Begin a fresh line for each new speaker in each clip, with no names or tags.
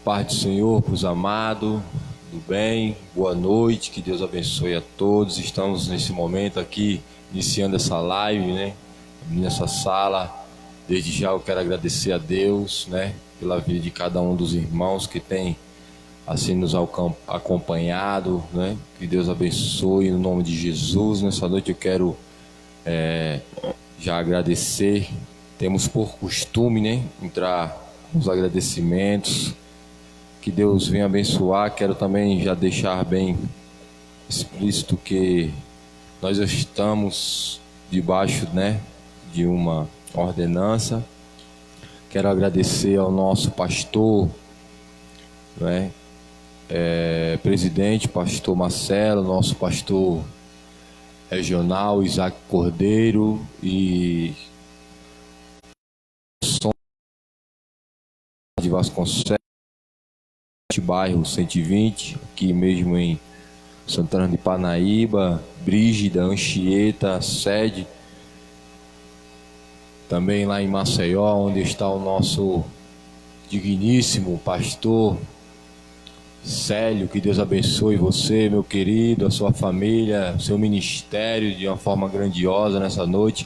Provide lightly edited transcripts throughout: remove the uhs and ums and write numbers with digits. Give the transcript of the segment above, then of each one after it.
Paz do Senhor para os amados, do bem, boa noite, que Deus abençoe a todos. Estamos nesse momento aqui, iniciando essa live, né? Nessa sala. Desde já eu quero agradecer a Deus, né? Pela vida de cada um dos irmãos que tem assim nos acompanhado, né? Que Deus abençoe no nome de Jesus. Nessa noite eu quero já agradecer. Temos por costume, né? Entrar nos agradecimentos. Que Deus venha abençoar. Quero também já deixar bem explícito que nós estamos debaixo, né, de uma ordenança. Quero agradecer ao nosso pastor, né, presidente, pastor Marcelo, nosso pastor regional, Isaac Cordeiro, e de Vasconcelos, bairro 120, aqui mesmo em Santana de Parnaíba, Brígida, Anchieta, sede. Também lá em Maceió, onde está o nosso digníssimo pastor Célio. Que Deus abençoe você, meu querido, a sua família, seu ministério de uma forma grandiosa nessa noite.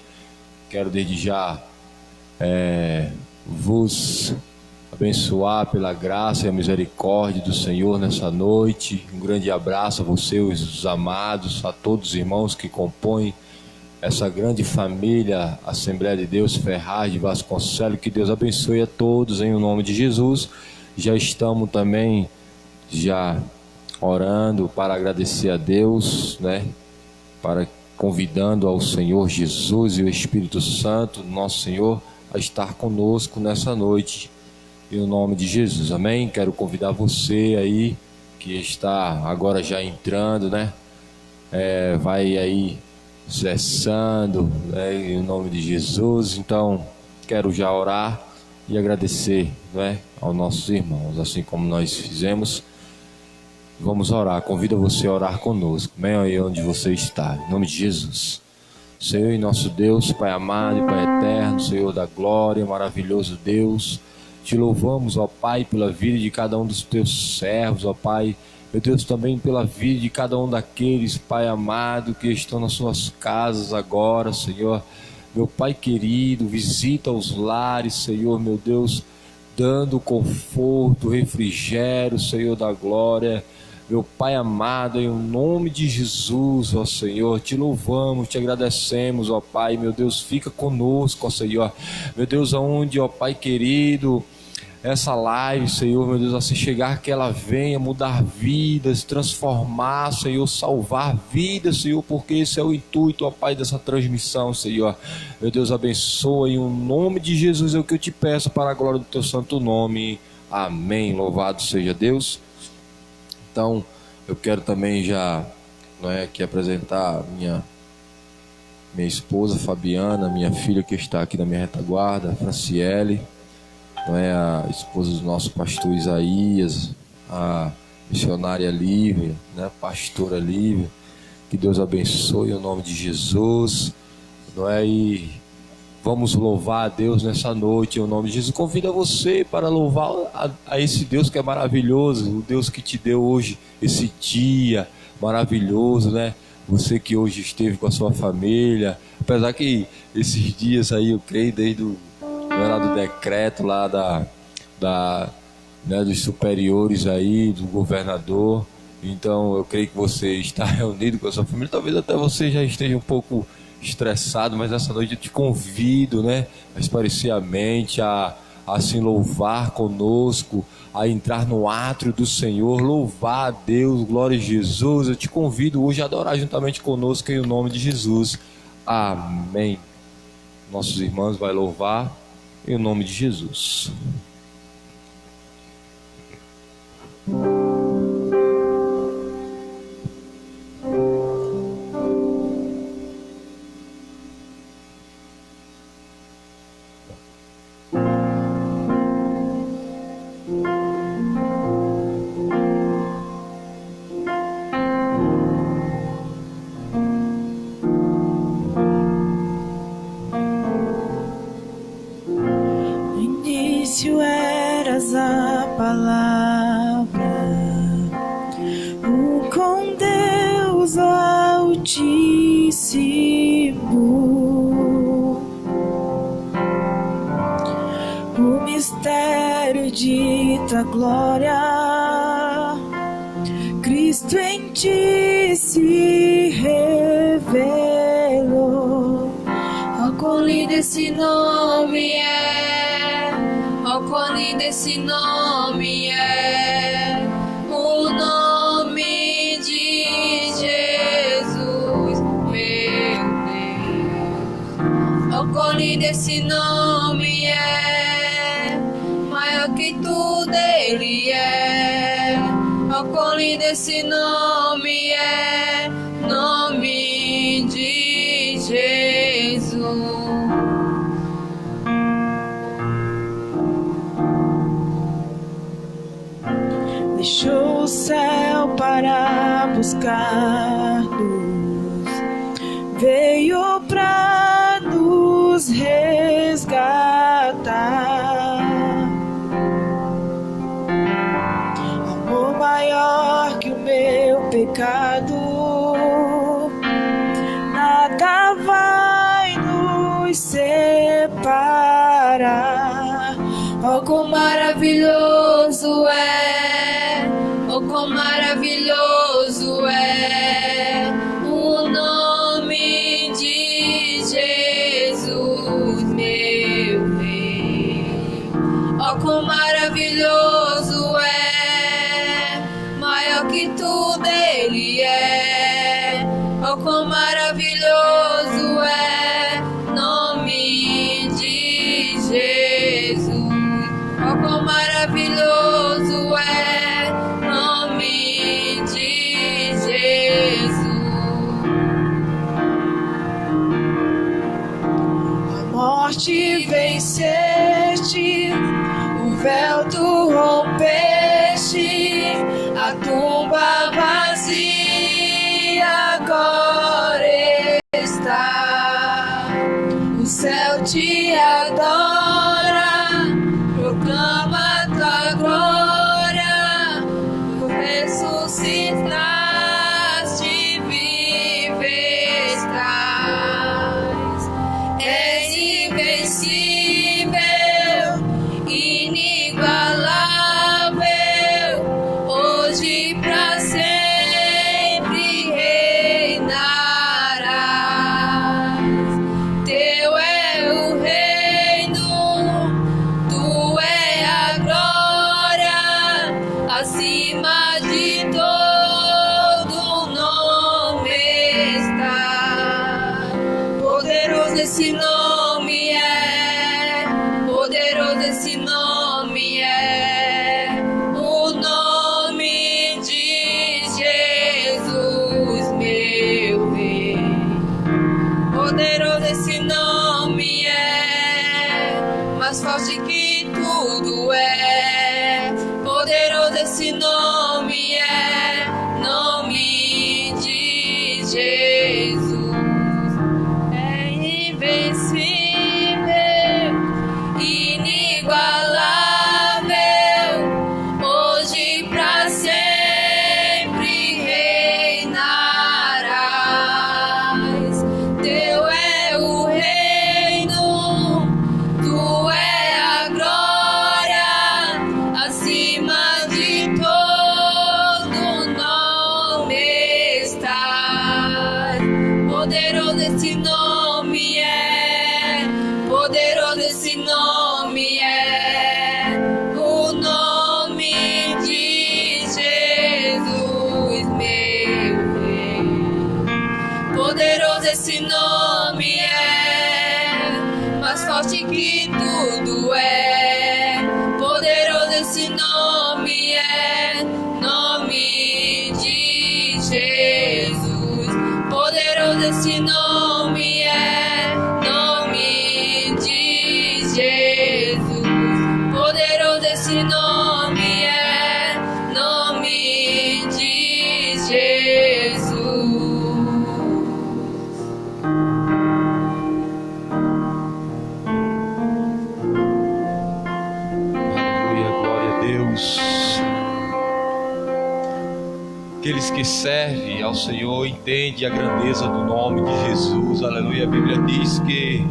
Quero desde já vos abençoar pela graça e a misericórdia do Senhor nessa noite. Um grande abraço a você, os amados, a todos os irmãos que compõem essa grande família Assembleia de Deus Ferraz de Vasconcelos. Que Deus abençoe a todos em nome de Jesus. Já estamos também já orando para agradecer a Deus, né? Para convidando ao Senhor Jesus e o Espírito Santo, nosso Senhor, a estar conosco nessa noite. Em nome de Jesus, amém? Quero convidar você aí, que está agora já entrando, né? Vai aí cessando, né? Em nome de Jesus. Então, quero já orar e agradecer, né, aos nossos irmãos, assim como nós fizemos. Vamos orar, convido você a orar conosco, amém? Aí onde você está, em nome de Jesus. Senhor e nosso Deus, Pai amado e Pai eterno, Senhor da glória, maravilhoso Deus, te louvamos, ó Pai, pela vida de cada um dos teus servos, ó Pai, meu Deus, também pela vida de cada um daqueles, Pai amado, que estão nas suas casas agora, Senhor. Meu Pai querido, visita os lares, Senhor, meu Deus, dando conforto, refrigério, Senhor da glória. Meu Pai amado, em nome de Jesus, ó Senhor, te louvamos, te agradecemos, ó Pai, meu Deus, fica conosco, ó Senhor, meu Deus, aonde, ó Pai querido, essa live, Senhor, meu Deus, assim chegar, que ela venha mudar vidas, transformar, Senhor, salvar vidas, Senhor, porque esse é o intuito, ó Pai, dessa transmissão, Senhor. Meu Deus, abençoa em nome de Jesus, é o que eu te peço para a glória do teu santo nome. Amém. Louvado seja Deus. Então, eu quero também já, aqui apresentar minha esposa Fabiana, minha filha que está aqui na minha retaguarda, Franciele, a esposa do nosso pastor Isaías, a missionária Lívia, pastora Lívia. Que Deus abençoe em nome de Jesus, e vamos louvar a Deus nessa noite em nome de Jesus. Convido você para louvar a esse Deus que é maravilhoso, o Deus que te deu hoje esse dia maravilhoso, Você que hoje esteve com a sua família, apesar que esses dias aí, eu creio, desde do decreto lá dos superiores aí, do governador. Então eu creio que você está reunido com a sua família. Talvez até você já esteja um pouco estressado, mas nessa noite eu te convido, a esparecer a mente, a assim louvar conosco, a entrar no átrio do Senhor, louvar a Deus, glória a Jesus. Eu te convido hoje a adorar juntamente conosco em nome de Jesus. Amém. Nossos irmãos vai louvar em nome de Jesus.
No início eras a palavra, o mistério de tua glória. Cristo em ti se revelou.
Oh, quão lindo esse nome é! Oh, quão lindo esse nome é! O nome de Jesus, meu Deus. Oh, quão lindo esse nome é! Maior que tudo ele é. Oh, quão lindo esse nome é! Nome de Jesus.
Deixou o céu para buscar-nos, veio para nos resgatar. Amor maior que o meu pecado, nada vai nos separar.
Oh, quão maravilhoso é! Oh, quão maravilhoso é o nome de Jesus, meu Rei. Oh, quão maravilhoso é! Maior que tudo ele é. Oh, quão maravilhoso é nome de Jesus. Oh, quão maravilhoso é nome de Jesus.
A morte venceste, o véu tu rompeste, a tumba vazia agora está. O céu te adora, proclama tua glória, tu ressuscitaste, vive estás. És invencível, inigualável, hoje pra sempre reinarás. Teu é o reino, tu é a glória, acima de todo nome está. Poderoso esse nome é, poderoso esse nome é, o nome de Jesus, meu Rei. Poderoso esse nome é, mais forte que tudo é. Poderoso esse nome é, nome de Jesus. É invencível, inigualável, hoje pra sempre reinarás. Teu é o reino, tu é a glória, acima de todo nome estás. Poderoso esse nome é, poderoso esse nome é, o nome de Jesus, meu Rei. Poderoso esse nome é, mais forte que tudo é. Poderoso esse nome é, nome de Jesus. Poderoso esse nome é, nome de Jesus. Poderoso esse nome é, nome de Jesus.
Aleluia, glória a Deus. Aqueles que servem ao Senhor entendem a grandeza do nome de Jesus. Aleluia. A Bíblia diz que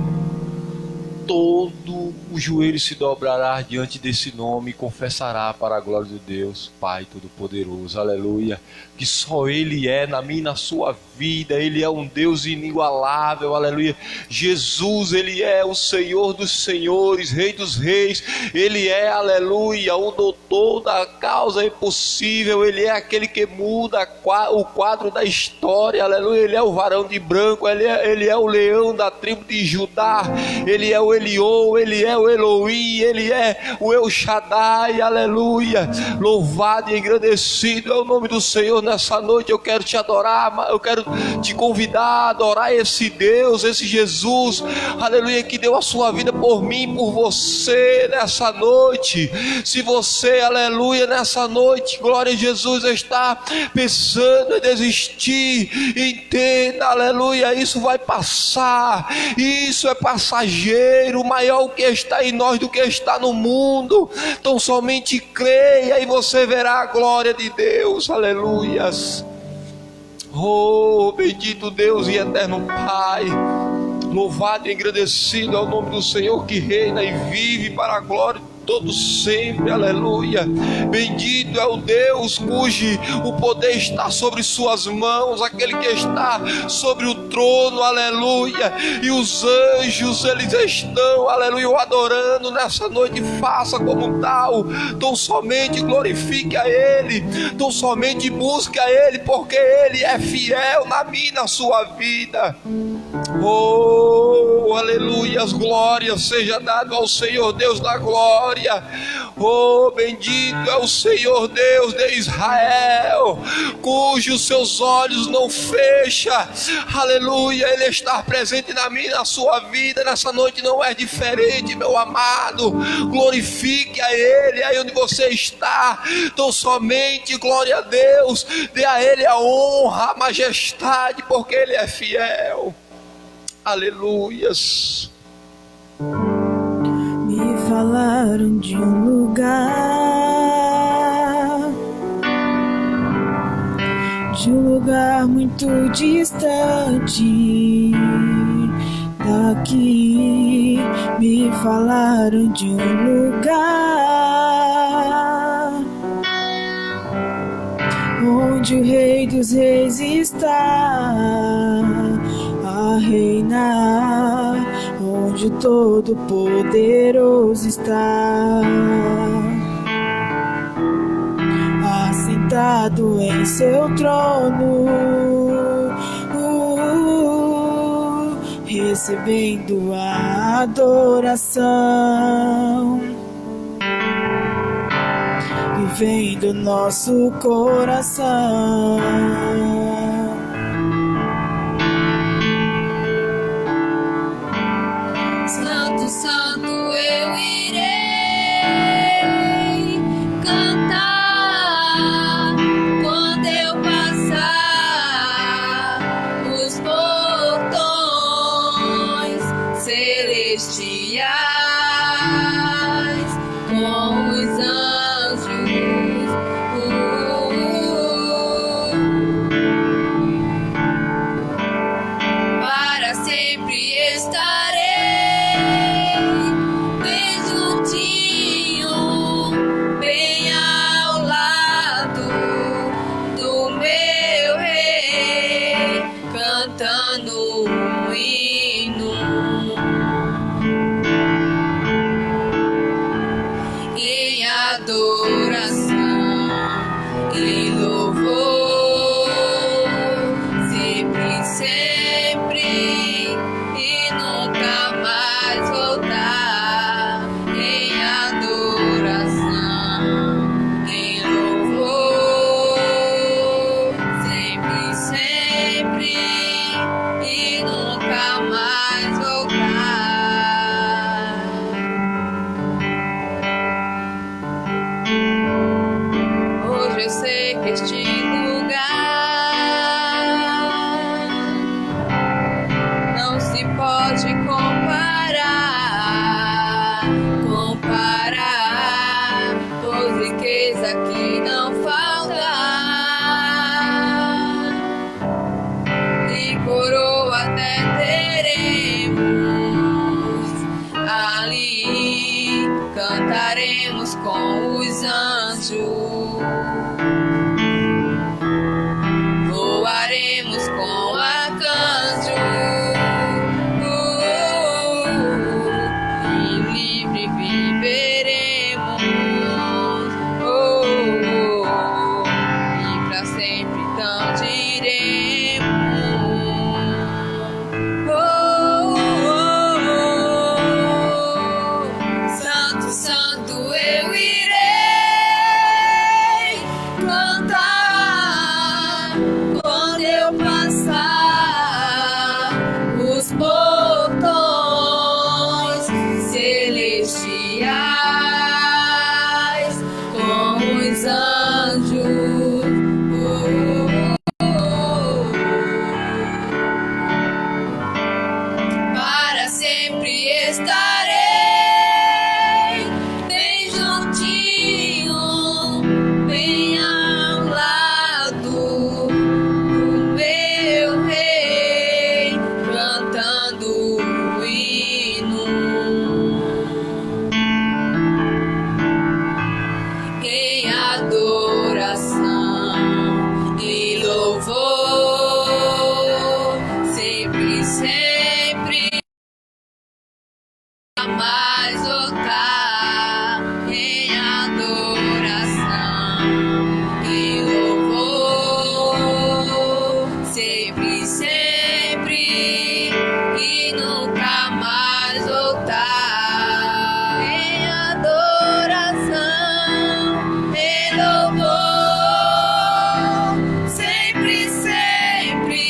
todo o joelho se dobrará diante desse nome e confessará para a glória de Deus, Pai Todo-Poderoso, aleluia, que só Ele é na minha e na sua vida. Ele é um Deus inigualável, aleluia. Jesus, Ele é o Senhor dos senhores, Rei dos reis, Ele é, aleluia, o doutor da causa impossível, Ele é aquele que muda o quadro da história, aleluia. Ele é o varão de branco, Ele é o leão da tribo de Judá, Ele é o Eliô, Ele é o Elohim, Ele é o El Shaddai, aleluia. Louvado e engrandecido é o nome do Senhor nessa noite. Eu quero te adorar, eu quero te convidar a adorar esse Deus, esse Jesus, aleluia, que deu a sua vida por mim, por você nessa noite. Se você, aleluia, nessa noite, glória a Jesus, está pensando em desistir, entenda, aleluia, isso vai passar, isso é passageiro, maior o que está em nós do que está no mundo. Então somente creia e você verá a glória de Deus, aleluias. Oh, bendito Deus e eterno Pai, louvado e engrandecido é o nome do Senhor que reina e vive para a glória de todos sempre, aleluia. Bendito é o Deus cujo o poder está sobre suas mãos, aquele que está sobre o trono, aleluia, e os anjos, eles estão, aleluia, o adorando nessa noite. Faça como tal, tão somente glorifique a Ele, tão somente busque a Ele, porque Ele é fiel na minha e na sua vida. Oh, aleluia, as glórias seja dado ao Senhor Deus da glória. Oh, bendito é o Senhor Deus de Israel, cujos seus olhos não fecham, aleluia. Ele está presente na minha e na sua vida nessa noite, não é diferente, meu amado. Glorifique a Ele aí onde você está, então somente glória a Deus, dê a Ele a honra, a majestade, porque Ele é fiel, aleluias.
Me falaram de um lugar muito distante daqui. Me falaram de um lugar onde o Rei dos Reis está a reinar, onde o Todo-Poderoso está assentado em seu trono, recebendo a adoração, vivendo nosso coração.
Santo, santo, eu irei cantar quando eu passar os portões celestiais com os anjos. Para sempre estarei bem juntinho, bem ao lado do meu Rei, cantando um hino em adoração e louvor, sempre, sempre, e nunca mais voltar. Em adoração, em louvor, sempre, sempre, e nunca mais voltar. cantaremos com os anjos, voaremos com arcanjos, e livre viveremos, e para sempre então diremos, Santo, Santo, eu irei cantar quando eu passar os portões celestiais com os anjos. Para sempre estarei bem juntinho, bem ao lado do meu rei, cantando o hino em adoração e louvor, sempre, sempre, jamais voltar em adoração e louvor, sempre, sempre, e nunca mais voltar em adoração e louvor, sempre, sempre,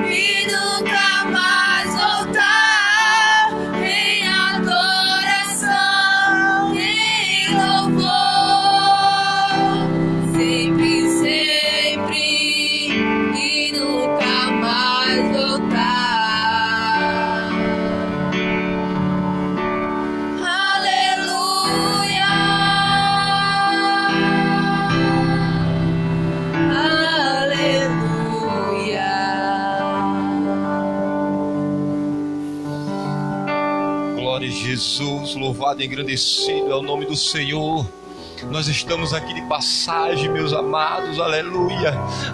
e nunca mais voltar em adoração e louvor, sempre, sempre, e nunca mais voltar. Aleluia, aleluia.
Glória a Jesus, louvado e engrandecido é o nome do Senhor. Nós estamos aqui de passagem, meus amados, aleluia.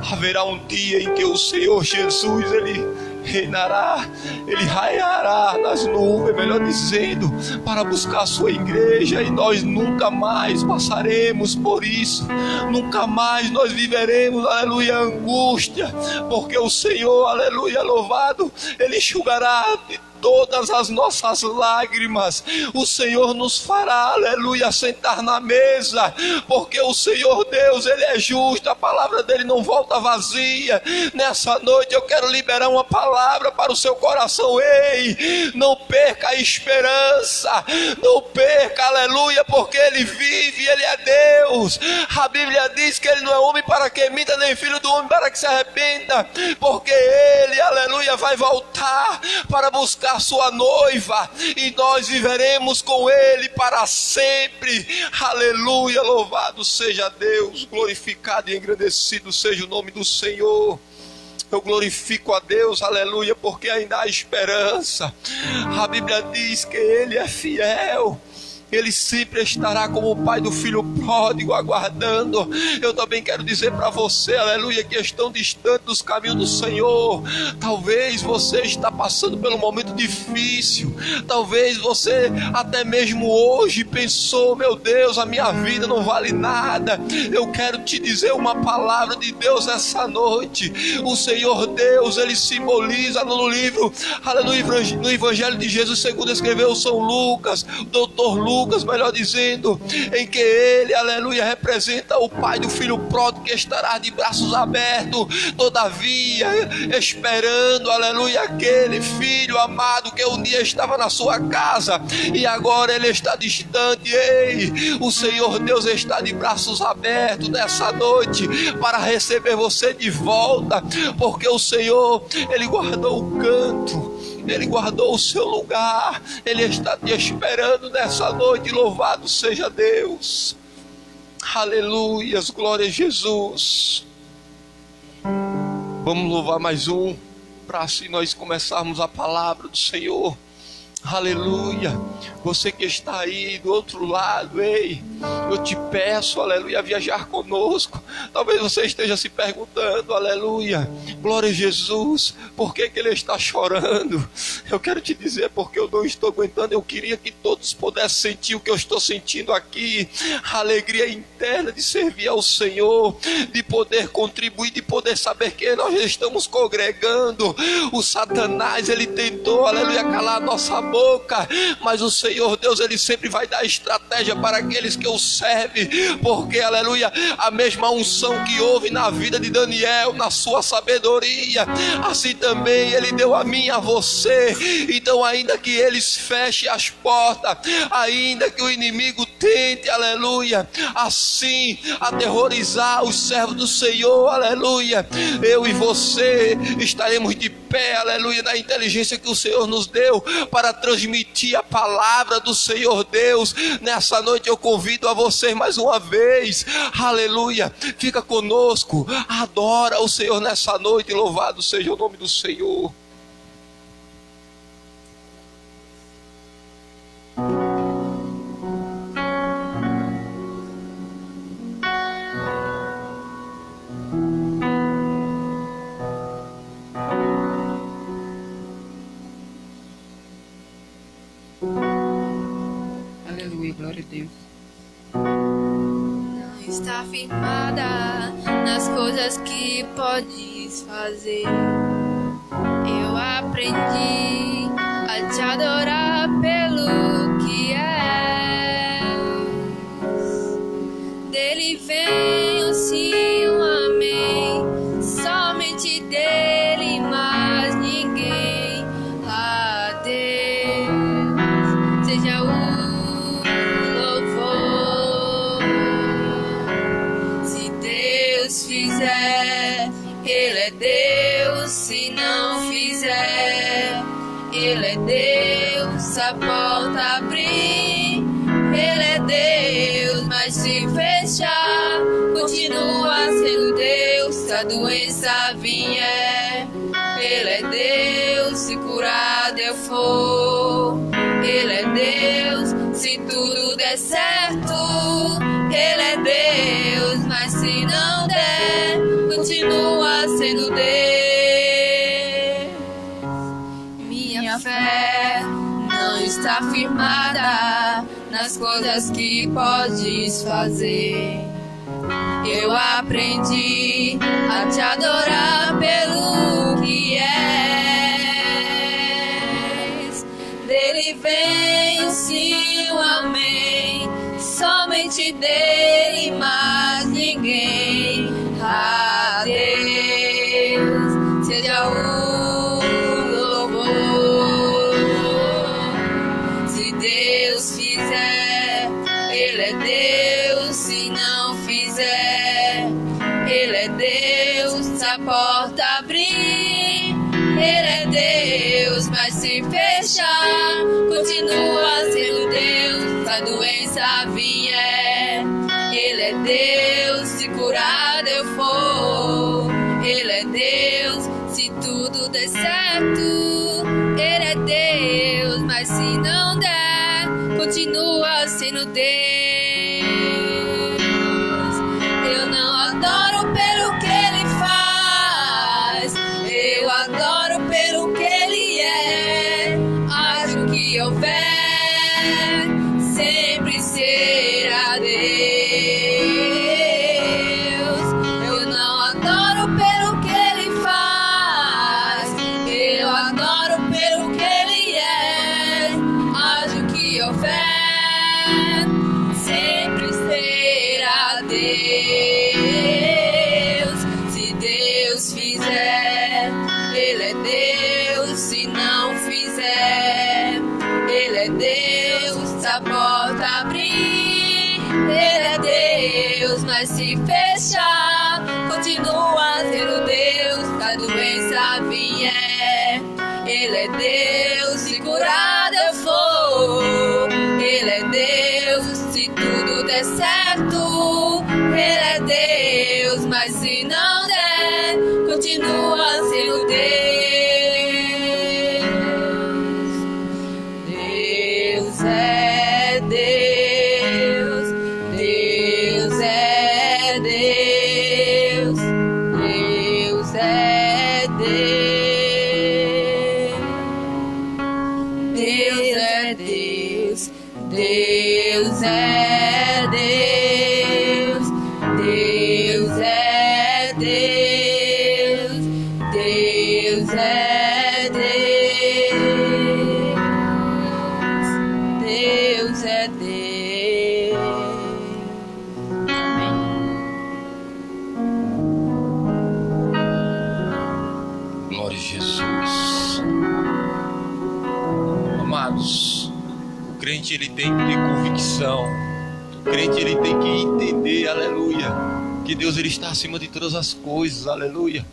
Haverá um dia em que o Senhor Jesus, Ele reinará, Ele raiará nas nuvens, melhor dizendo, para buscar a sua igreja, e nós nunca mais passaremos por isso, nunca mais nós viveremos, aleluia, angústia, porque o Senhor, aleluia, louvado, Ele enxugará de todas as nossas lágrimas. O Senhor nos fará, aleluia, sentar na mesa, porque o Senhor Deus, Ele é justo, a palavra dEle não volta vazia. Nessa noite eu quero liberar uma palavra para o seu coração. Ei, não perca a esperança, não perca, aleluia, porque Ele vive, Ele é Deus. A Bíblia diz que Ele não é homem para que minta, nem filho do homem para que se arrependa, porque Ele, aleluia, vai voltar para buscar sua noiva, e nós viveremos com Ele para sempre. Aleluia, louvado seja Deus, glorificado e engrandecido seja o nome do Senhor. Eu glorifico a Deus, aleluia, porque ainda há esperança. A Bíblia diz que Ele é fiel, Ele sempre estará como o pai do filho pródigo, aguardando. Eu também quero dizer para você, aleluia, que estão distantes dos caminhos do Senhor. Talvez você está passando por um momento difícil. Talvez você até mesmo hoje pensou, meu Deus, a minha vida não vale nada. Eu quero te dizer uma palavra de Deus essa noite. O Senhor Deus, Ele simboliza no livro, aleluia, no Evangelho de Jesus, segundo escreveu São Lucas, o doutor Lucas, melhor dizendo, em que Ele, aleluia, representa o pai do filho pródigo que estará de braços abertos, todavia esperando, aleluia, aquele filho amado que um dia estava na sua casa e agora ele está distante. Ei, o Senhor Deus está de braços abertos nessa noite para receber você de volta, porque o Senhor, Ele guardou o canto, Ele guardou o seu lugar, Ele está te esperando nessa noite. Louvado seja Deus, aleluias, glória a Jesus. Vamos louvar mais um, para assim nós começarmos a palavra do Senhor. Aleluia. Você que está aí do outro lado, ei, eu te peço, aleluia, a viajar conosco. Talvez você esteja se perguntando, aleluia, glória a Jesus, por que ele está chorando? Eu quero te dizer, porque eu não estou aguentando. Eu queria que todos pudessem sentir o que eu estou sentindo aqui, a alegria interna de servir ao Senhor, de poder contribuir, de poder saber que nós estamos congregando. O Satanás, ele tentou, aleluia, calar a nossa boca, mas o Senhor Deus, ele sempre vai dar estratégia para aqueles que o servem, porque, aleluia, a mesma unção que houve na vida de Daniel, na sua sabedoria, assim também ele deu a mim e a você. Então, ainda que eles fechem as portas, ainda que o inimigo tente, aleluia, assim aterrorizar os servos do Senhor, aleluia, eu e você estaremos de pé, aleluia, na inteligência que o Senhor nos deu para transmitir a palavra do Senhor Deus. Nessa noite eu convido a vocês mais uma vez, aleluia, fica conosco, adora o Senhor nessa noite, louvado seja o nome do Senhor.
Aleluia, glória a Deus. Não está firmada nas coisas que podes fazer. Eu aprendi a te adorar pelo que és. Dele vem o sim, o amém. Somente dele, mais ninguém. A Deus seja o fizer, ele é Deus. Se não fizer, ele é Deus. A porta abrir, ele é Deus. Mas se fechar, continua sendo Deus. Se a doença vier, ele é Deus. Se curado eu for, ele é Deus. Se tudo der certo, ele é Deus. Mas se não der, continua sendo Deus. Minha fé não está firmada nas coisas que podes fazer. Eu aprendi a te adorar pelo que és. Dele vem o sim, o amém. Somente dele, mais ninguém. A Deus seja o louvor. Se Deus fizer, ele é Deus. Se não fizer, ele é Deus. Se a porta abrir, ele é Deus. Mas se fechar, continua sendo Deus. Se a doença vier, ele é Deus. Se curado eu for, ele é Deus. Se tudo der certo, ele é Deus. Mas se não der, continua sendo Deus. Eu não adoro pelo que ele faz, eu adoro pelo que ele é. Acho que houver, sempre será Deus. Eu não adoro pelo que ele faz, eu adoro pelo que ele é. Acho que houver, sempre será Deus. Se Deus fizer, ele é Deus. Se não fizer, ele é Deus. Se a porta abrir, ele é Deus. Mas se fechar, continua sendo Deus. Se a doença vier, ele é Deus. Se curado eu for, ele é Deus. Se tudo der certo, ele é Deus. Mas se não der, continua sendo Deus.
crente ele tem que ter convicção. O crente ele tem que entender, aleluia, que Deus ele está acima de todas as coisas, aleluia.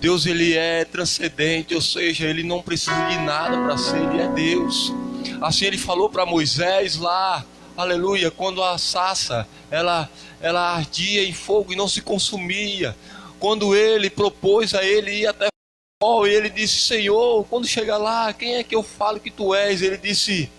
Deus ele é transcendente, ou seja, ele não precisa de nada para ser, ele é Deus. Assim ele falou para Moisés lá, aleluia, quando a sarça ela ardia em fogo e não se consumia. Quando ele propôs a ele ir até o e ele disse: Senhor, quando chegar lá, quem é que eu falo que tu és? Ele disse: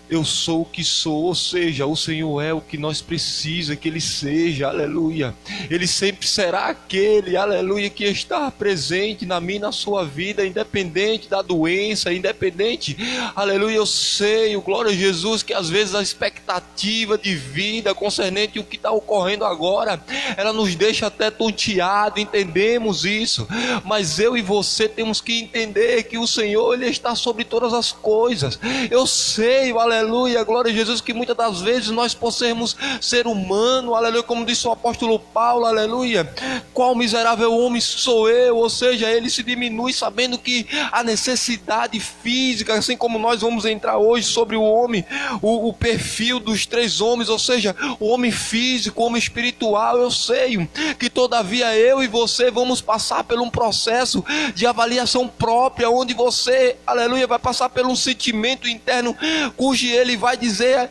eu sou o que sou, ou seja, o Senhor é o que nós precisamos que Ele seja, aleluia. Ele sempre será aquele, aleluia, que está presente na minha e na sua vida, independente da doença, independente, aleluia, eu sei, glória a Jesus, que às vezes a expectativa de vida concernente o que está ocorrendo agora, ela nos deixa até tonteado, entendemos isso, mas eu e você temos que entender que o Senhor, Ele está sobre todas as coisas. Eu sei, aleluia, glória a Jesus, que muitas das vezes nós possamos ser humano, aleluia, como disse o apóstolo Paulo, aleluia, qual miserável homem sou eu, ou seja, ele se diminui sabendo que a necessidade física, assim como nós vamos entrar hoje sobre o homem, o perfil dos três homens, ou seja, o homem físico, o homem espiritual, eu sei que todavia eu e você vamos passar por um processo de avaliação própria, onde você, aleluia, vai passar por um sentimento interno, cujo ele vai dizer,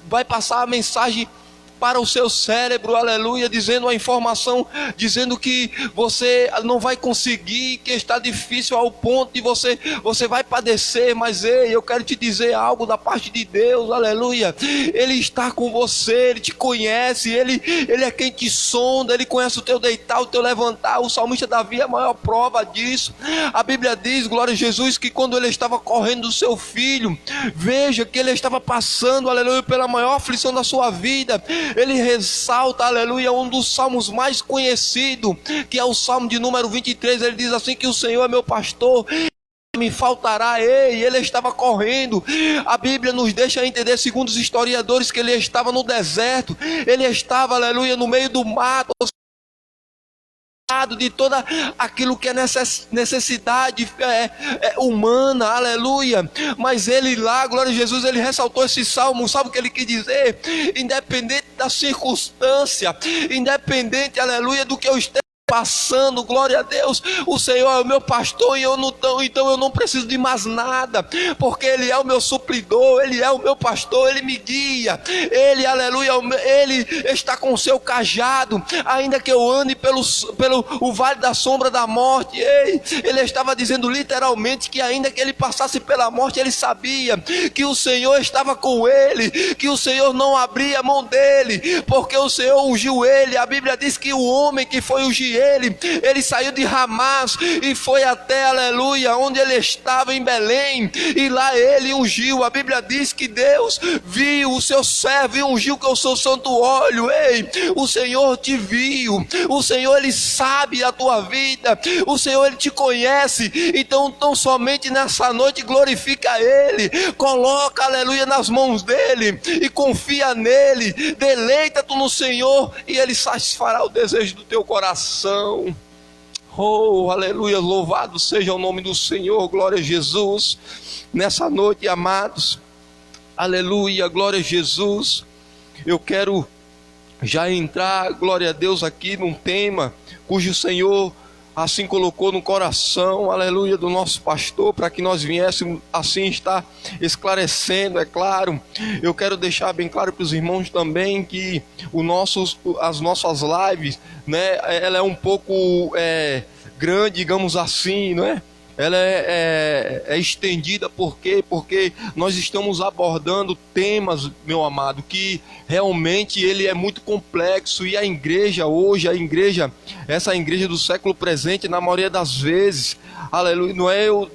vai passar a mensagem para o seu cérebro, aleluia, dizendo a informação, dizendo que você não vai conseguir, que está difícil ao ponto de você vai padecer, mas ei, eu quero te dizer algo da parte de Deus, aleluia, Ele está com você, Ele te conhece, Ele é quem te sonda, Ele conhece o teu deitar, o teu levantar. O salmista Davi é a maior prova disso. A Bíblia diz, glória a Jesus, que quando ele estava correndo do seu filho, veja que ele estava passando, aleluia, pela maior aflição da sua vida. Ele ressalta, aleluia, um dos salmos mais conhecidos, que é o salmo de número 23, ele diz assim, que o Senhor é meu pastor, me faltará. Ele estava correndo. A Bíblia nos deixa entender, segundo os historiadores, que ele estava no deserto, ele estava, aleluia, no meio do mato, de toda aquilo que é necessidade humana, aleluia, mas ele lá, glória a Jesus, ele ressaltou esse salmo, sabe o que ele quis dizer? Independente da circunstância, independente, aleluia, do que eu esteja passando, glória a Deus, o Senhor é o meu pastor e então eu não preciso de mais nada, porque Ele é o meu supridor, Ele é o meu pastor, Ele me guia, Ele, aleluia, Ele está com o seu cajado, ainda que eu ande pelo o vale da sombra da morte. Ele estava dizendo literalmente que ainda que ele passasse pela morte, ele sabia que o Senhor estava com ele, que o Senhor não abria a mão dele, porque o Senhor ungiu ele. A Bíblia diz que o homem que foi ungir ele saiu de Ramás e foi até, aleluia, onde ele estava em Belém, e lá ele ungiu. A Bíblia diz que Deus viu o seu servo e ungiu com o seu santo óleo. O Senhor te viu, o Senhor ele sabe a tua vida, o Senhor ele te conhece. Então tão somente nessa noite glorifica Ele, coloca, aleluia, nas mãos dele e confia nele, deleita-te no Senhor e Ele satisfará o desejo do teu coração. Oh, aleluia, louvado seja o nome do Senhor, glória a Jesus. Nessa noite, amados, aleluia, glória a Jesus, eu quero já entrar, glória a Deus, aqui num tema cujo o Senhor assim colocou no coração, aleluia, do nosso pastor, para que nós viéssemos assim estar esclarecendo. É claro, eu quero deixar bem claro para os irmãos também que as nossas lives, né, ela é um pouco grande, digamos assim, não é? Ela é estendida, por quê? Porque nós estamos abordando temas, meu amado, que realmente ele é muito complexo, e a igreja hoje, essa igreja do século presente, na maioria das vezes, aleluia, não é eu,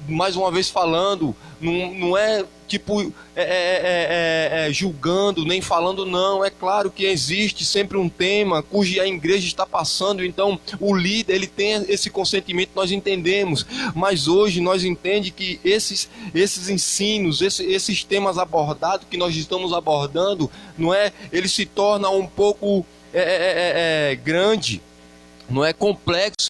mais uma vez falando, não é tipo julgando, nem falando, não. É claro que existe sempre um tema cuja a igreja está passando, então o líder ele tem esse consentimento, nós entendemos, mas hoje nós entendemos que esses ensinos, esses temas abordados que nós estamos abordando, não é, ele se torna um pouco grande, não é, complexo,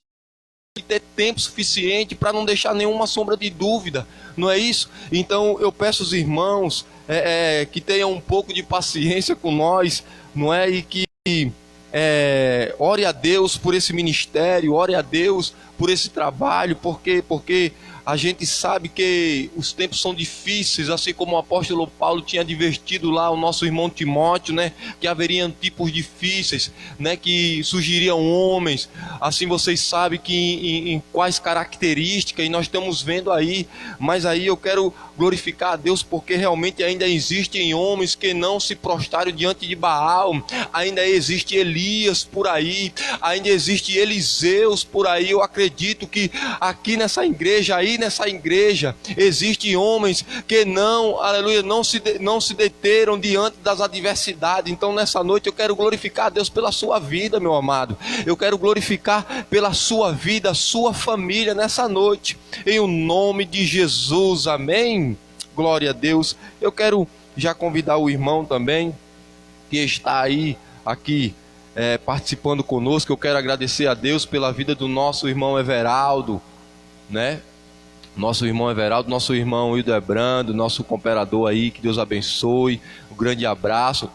ter tempo suficiente para não deixar nenhuma sombra de dúvida, não é isso? Então eu peço aos irmãos que tenham um pouco de paciência com nós, não é? E que ore a Deus por esse ministério, ore a Deus por esse trabalho, porque a gente sabe que os tempos são difíceis, assim como o apóstolo Paulo tinha advertido lá o nosso irmão Timóteo, né, que haveriam tipos difíceis, né, que surgiriam homens, assim vocês sabem que em quais características, e nós estamos vendo aí, mas aí eu quero glorificar a Deus porque realmente ainda existem homens que não se prostraram diante de Baal, ainda existe Elias por aí, ainda existe Eliseus por aí. Eu acredito que aqui nessa igreja, existem homens que não, aleluia, não se deteram diante das adversidades. Então nessa noite eu quero glorificar a Deus pela sua vida, meu amado. Eu quero glorificar pela sua vida, sua família nessa noite, em o nome de Jesus, amém? Glória a Deus. Eu quero já convidar o irmão também, que está aí, aqui, participando conosco. Eu quero agradecer a Deus pela vida do nosso irmão Everaldo, né? Nosso irmão Everaldo, nosso irmão Hildebrando, nosso cooperador aí, que Deus abençoe. Um grande abraço,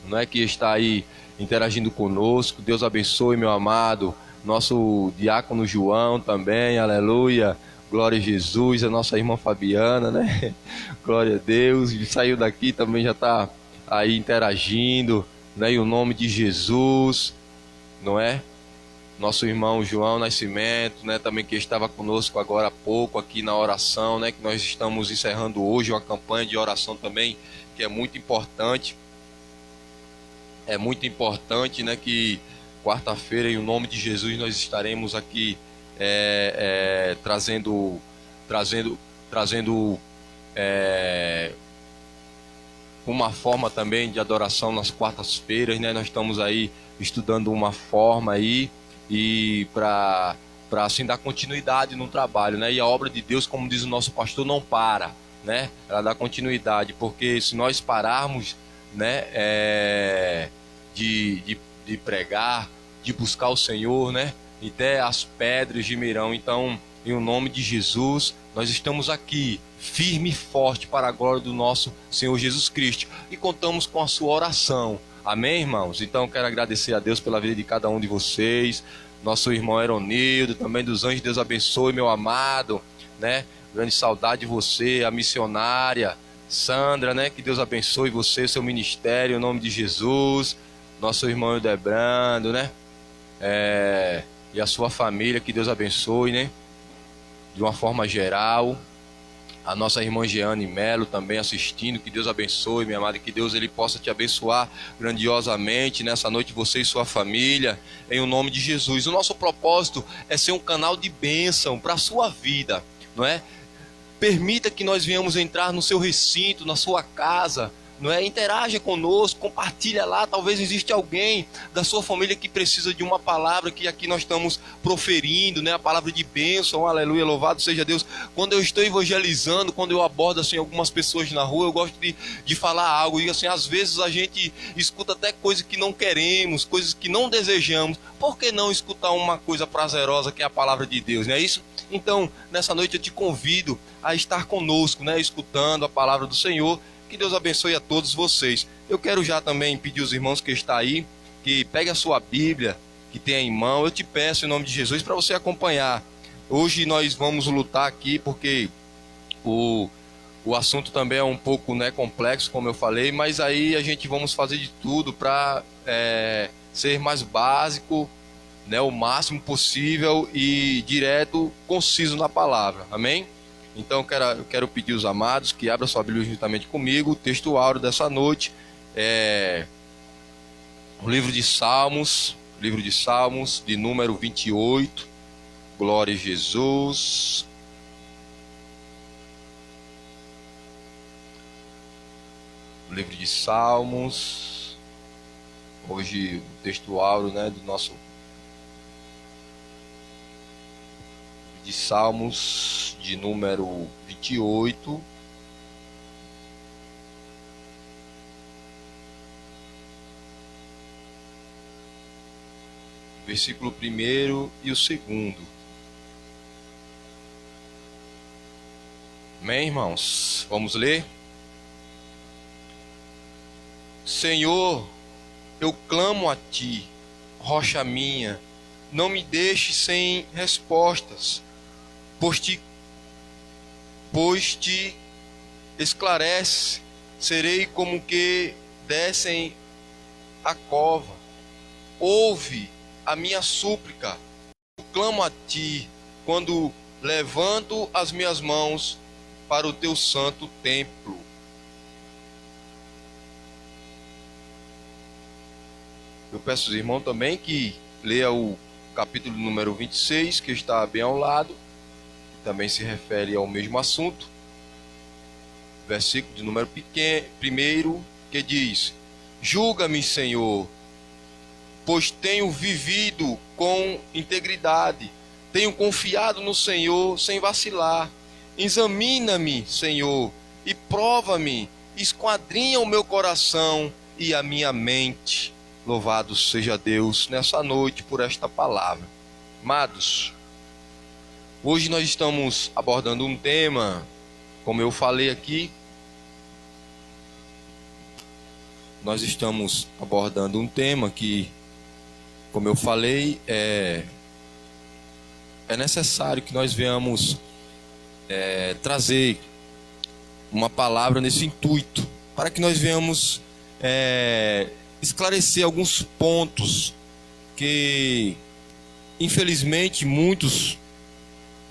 não é, que está aí interagindo conosco. Deus abençoe, meu amado. Nosso diácono João também, aleluia. Glória a Jesus, a nossa irmã Fabiana, né? Glória a Deus. Saiu daqui, também já está aí interagindo, né? E o nome de Jesus, não é? Nosso irmão João Nascimento, né, também, que estava conosco agora há pouco aqui na oração, né, que nós estamos encerrando hoje uma campanha de oração também, que é muito importante. É muito importante, né, que quarta-feira, em nome de Jesus, nós estaremos aqui trazendo uma forma também de adoração nas quartas-feiras, né? Nós estamos aí estudando uma forma aí, e para assim dar continuidade no trabalho, né? E a obra de Deus, como diz o nosso pastor, não para, né? Ela dá continuidade, porque se nós pararmos, né, de pregar, de buscar o Senhor, né, e até as pedras gemerão. Então, em o nome de Jesus, nós estamos aqui firme e forte para a glória do nosso Senhor Jesus Cristo, e contamos com a sua oração. Amém, irmãos? Então, quero agradecer a Deus pela vida de cada um de vocês. Nosso irmão Eronildo, também dos anjos, Deus abençoe, meu amado, né? Grande saudade de você, a missionária Sandra, né? Que Deus abençoe você, seu ministério, em nome de Jesus. Nosso irmão Hildebrando, né? E a sua família, que Deus abençoe, né? De uma forma geral. A nossa irmã Jeane Melo também assistindo, que Deus abençoe, minha amada, que Deus ele possa te abençoar grandiosamente nessa noite, você e sua família, em o nome de Jesus. O nosso propósito é ser um canal de bênção para a sua vida, não é? Permita que nós venhamos entrar no seu recinto, na sua casa, não é? Interaja conosco, compartilha lá. Talvez exista alguém da sua família que precisa de uma palavra que aqui nós estamos proferindo, né? A palavra de bênção, aleluia, louvado seja Deus. Quando eu estou evangelizando, quando eu abordo assim algumas pessoas na rua, eu gosto de falar algo, e assim, às vezes a gente escuta até coisas que não queremos, coisas que não desejamos. Por que não escutar uma coisa prazerosa, que é a palavra de Deus, não é isso? Então, nessa noite eu te convido a estar conosco, né? Escutando a palavra do Senhor. Que Deus abençoe a todos vocês. Eu quero já também pedir aos irmãos que estão aí, que pegue a sua Bíblia, que tenha em mão. Eu te peço em nome de Jesus para você acompanhar. Hoje nós vamos lutar aqui, porque o assunto também é um pouco, né, complexo, como eu falei, mas aí a gente vamos fazer de tudo para ser mais básico, né, o máximo possível, e direto, conciso na palavra. Amém? Então eu quero pedir aos amados que abram sua Bíblia juntamente comigo. O texto áureo dessa noite é o livro de Salmos, de número 28. Glória a Jesus. O livro de Salmos. Hoje o texto áureo, né, do nosso de Salmos, de número 28. versículo 1 e o 2. Amém, irmãos? Vamos ler? Senhor, eu clamo a Ti, rocha minha, não me deixe sem respostas, pois te esclarece, serei como que descem a cova. Ouve a minha súplica, eu clamo a Ti, quando levanto as minhas mãos para o Teu santo templo. Eu peço aos irmãos também que leia o capítulo número 26, que está bem ao lado, que também se refere ao mesmo assunto. Versículo de número 1, que diz: julga-me, Senhor, pois tenho vivido com integridade, tenho confiado no Senhor sem vacilar. Examina-me, Senhor, e prova-me, esquadrinha o meu coração e a minha mente. Louvado seja Deus nessa noite por esta palavra. Amados, hoje nós estamos abordando um tema, como eu falei aqui, nós estamos abordando um tema que, como eu falei, é necessário que nós venhamos trazer uma palavra nesse intuito, para que nós venhamos esclarecer alguns pontos que, infelizmente, muitos,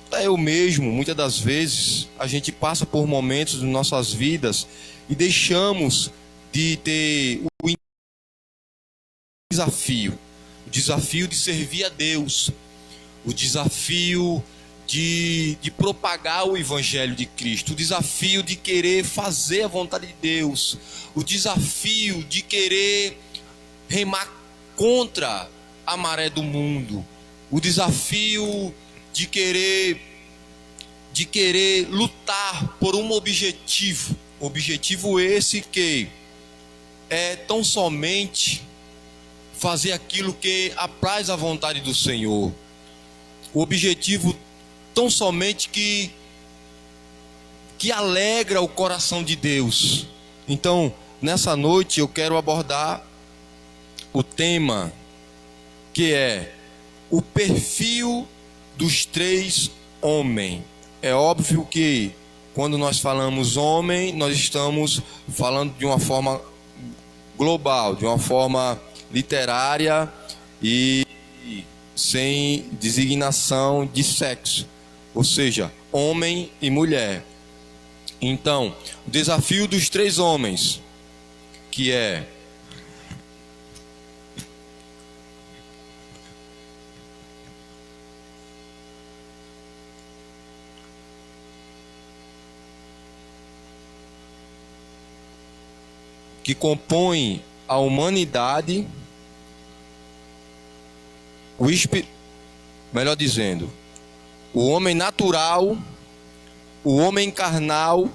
até eu mesmo, muitas das vezes, a gente passa por momentos de nossas vidas e deixamos de ter o desafio de servir a Deus, o desafio de propagar o Evangelho de Cristo, o desafio de querer fazer a vontade de Deus, o desafio de querer remar contra a maré do mundo, o desafio de querer lutar por um objetivo esse que é tão somente fazer aquilo que apraz a vontade do Senhor, o objetivo tão somente que alegra o coração de Deus. Então, nessa noite eu quero abordar o tema que é o perfil dos 3 homens. É óbvio que quando nós falamos homem, nós estamos falando de uma forma global, de uma forma literária e sem designação de sexo, ou seja, homem e mulher. Então, o desafio dos 3 homens, que é que compõe a humanidade, melhor dizendo, o homem natural, o homem carnal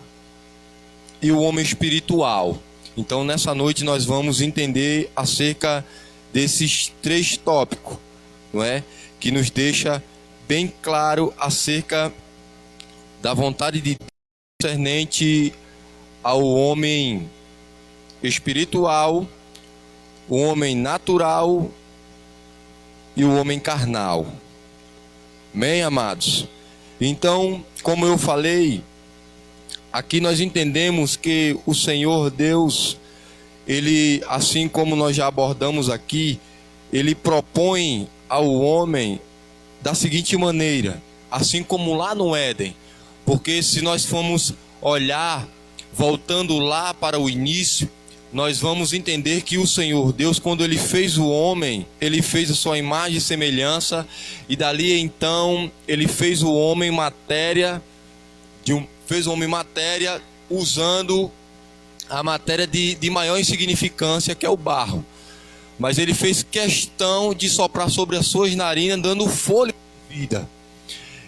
e o homem espiritual. Então, nessa noite nós vamos entender acerca desses 3 tópicos, não é? Que nos deixa bem claro acerca da vontade de Deus concernente ao homem espiritual, o homem natural e o homem carnal. Bem, amados? Então, como eu falei, aqui nós entendemos que o Senhor Deus, Ele, assim como nós já abordamos aqui, Ele propõe ao homem da seguinte maneira, assim como lá no Éden, porque se nós formos olhar, voltando lá para o início, nós vamos entender que o Senhor Deus, quando Ele fez o homem, Ele fez a sua imagem e semelhança, e dali então Ele fez o homem matéria, usando a matéria de maior insignificância, que é o barro. Mas Ele fez questão de soprar sobre as suas narinas, dando fôlego de vida.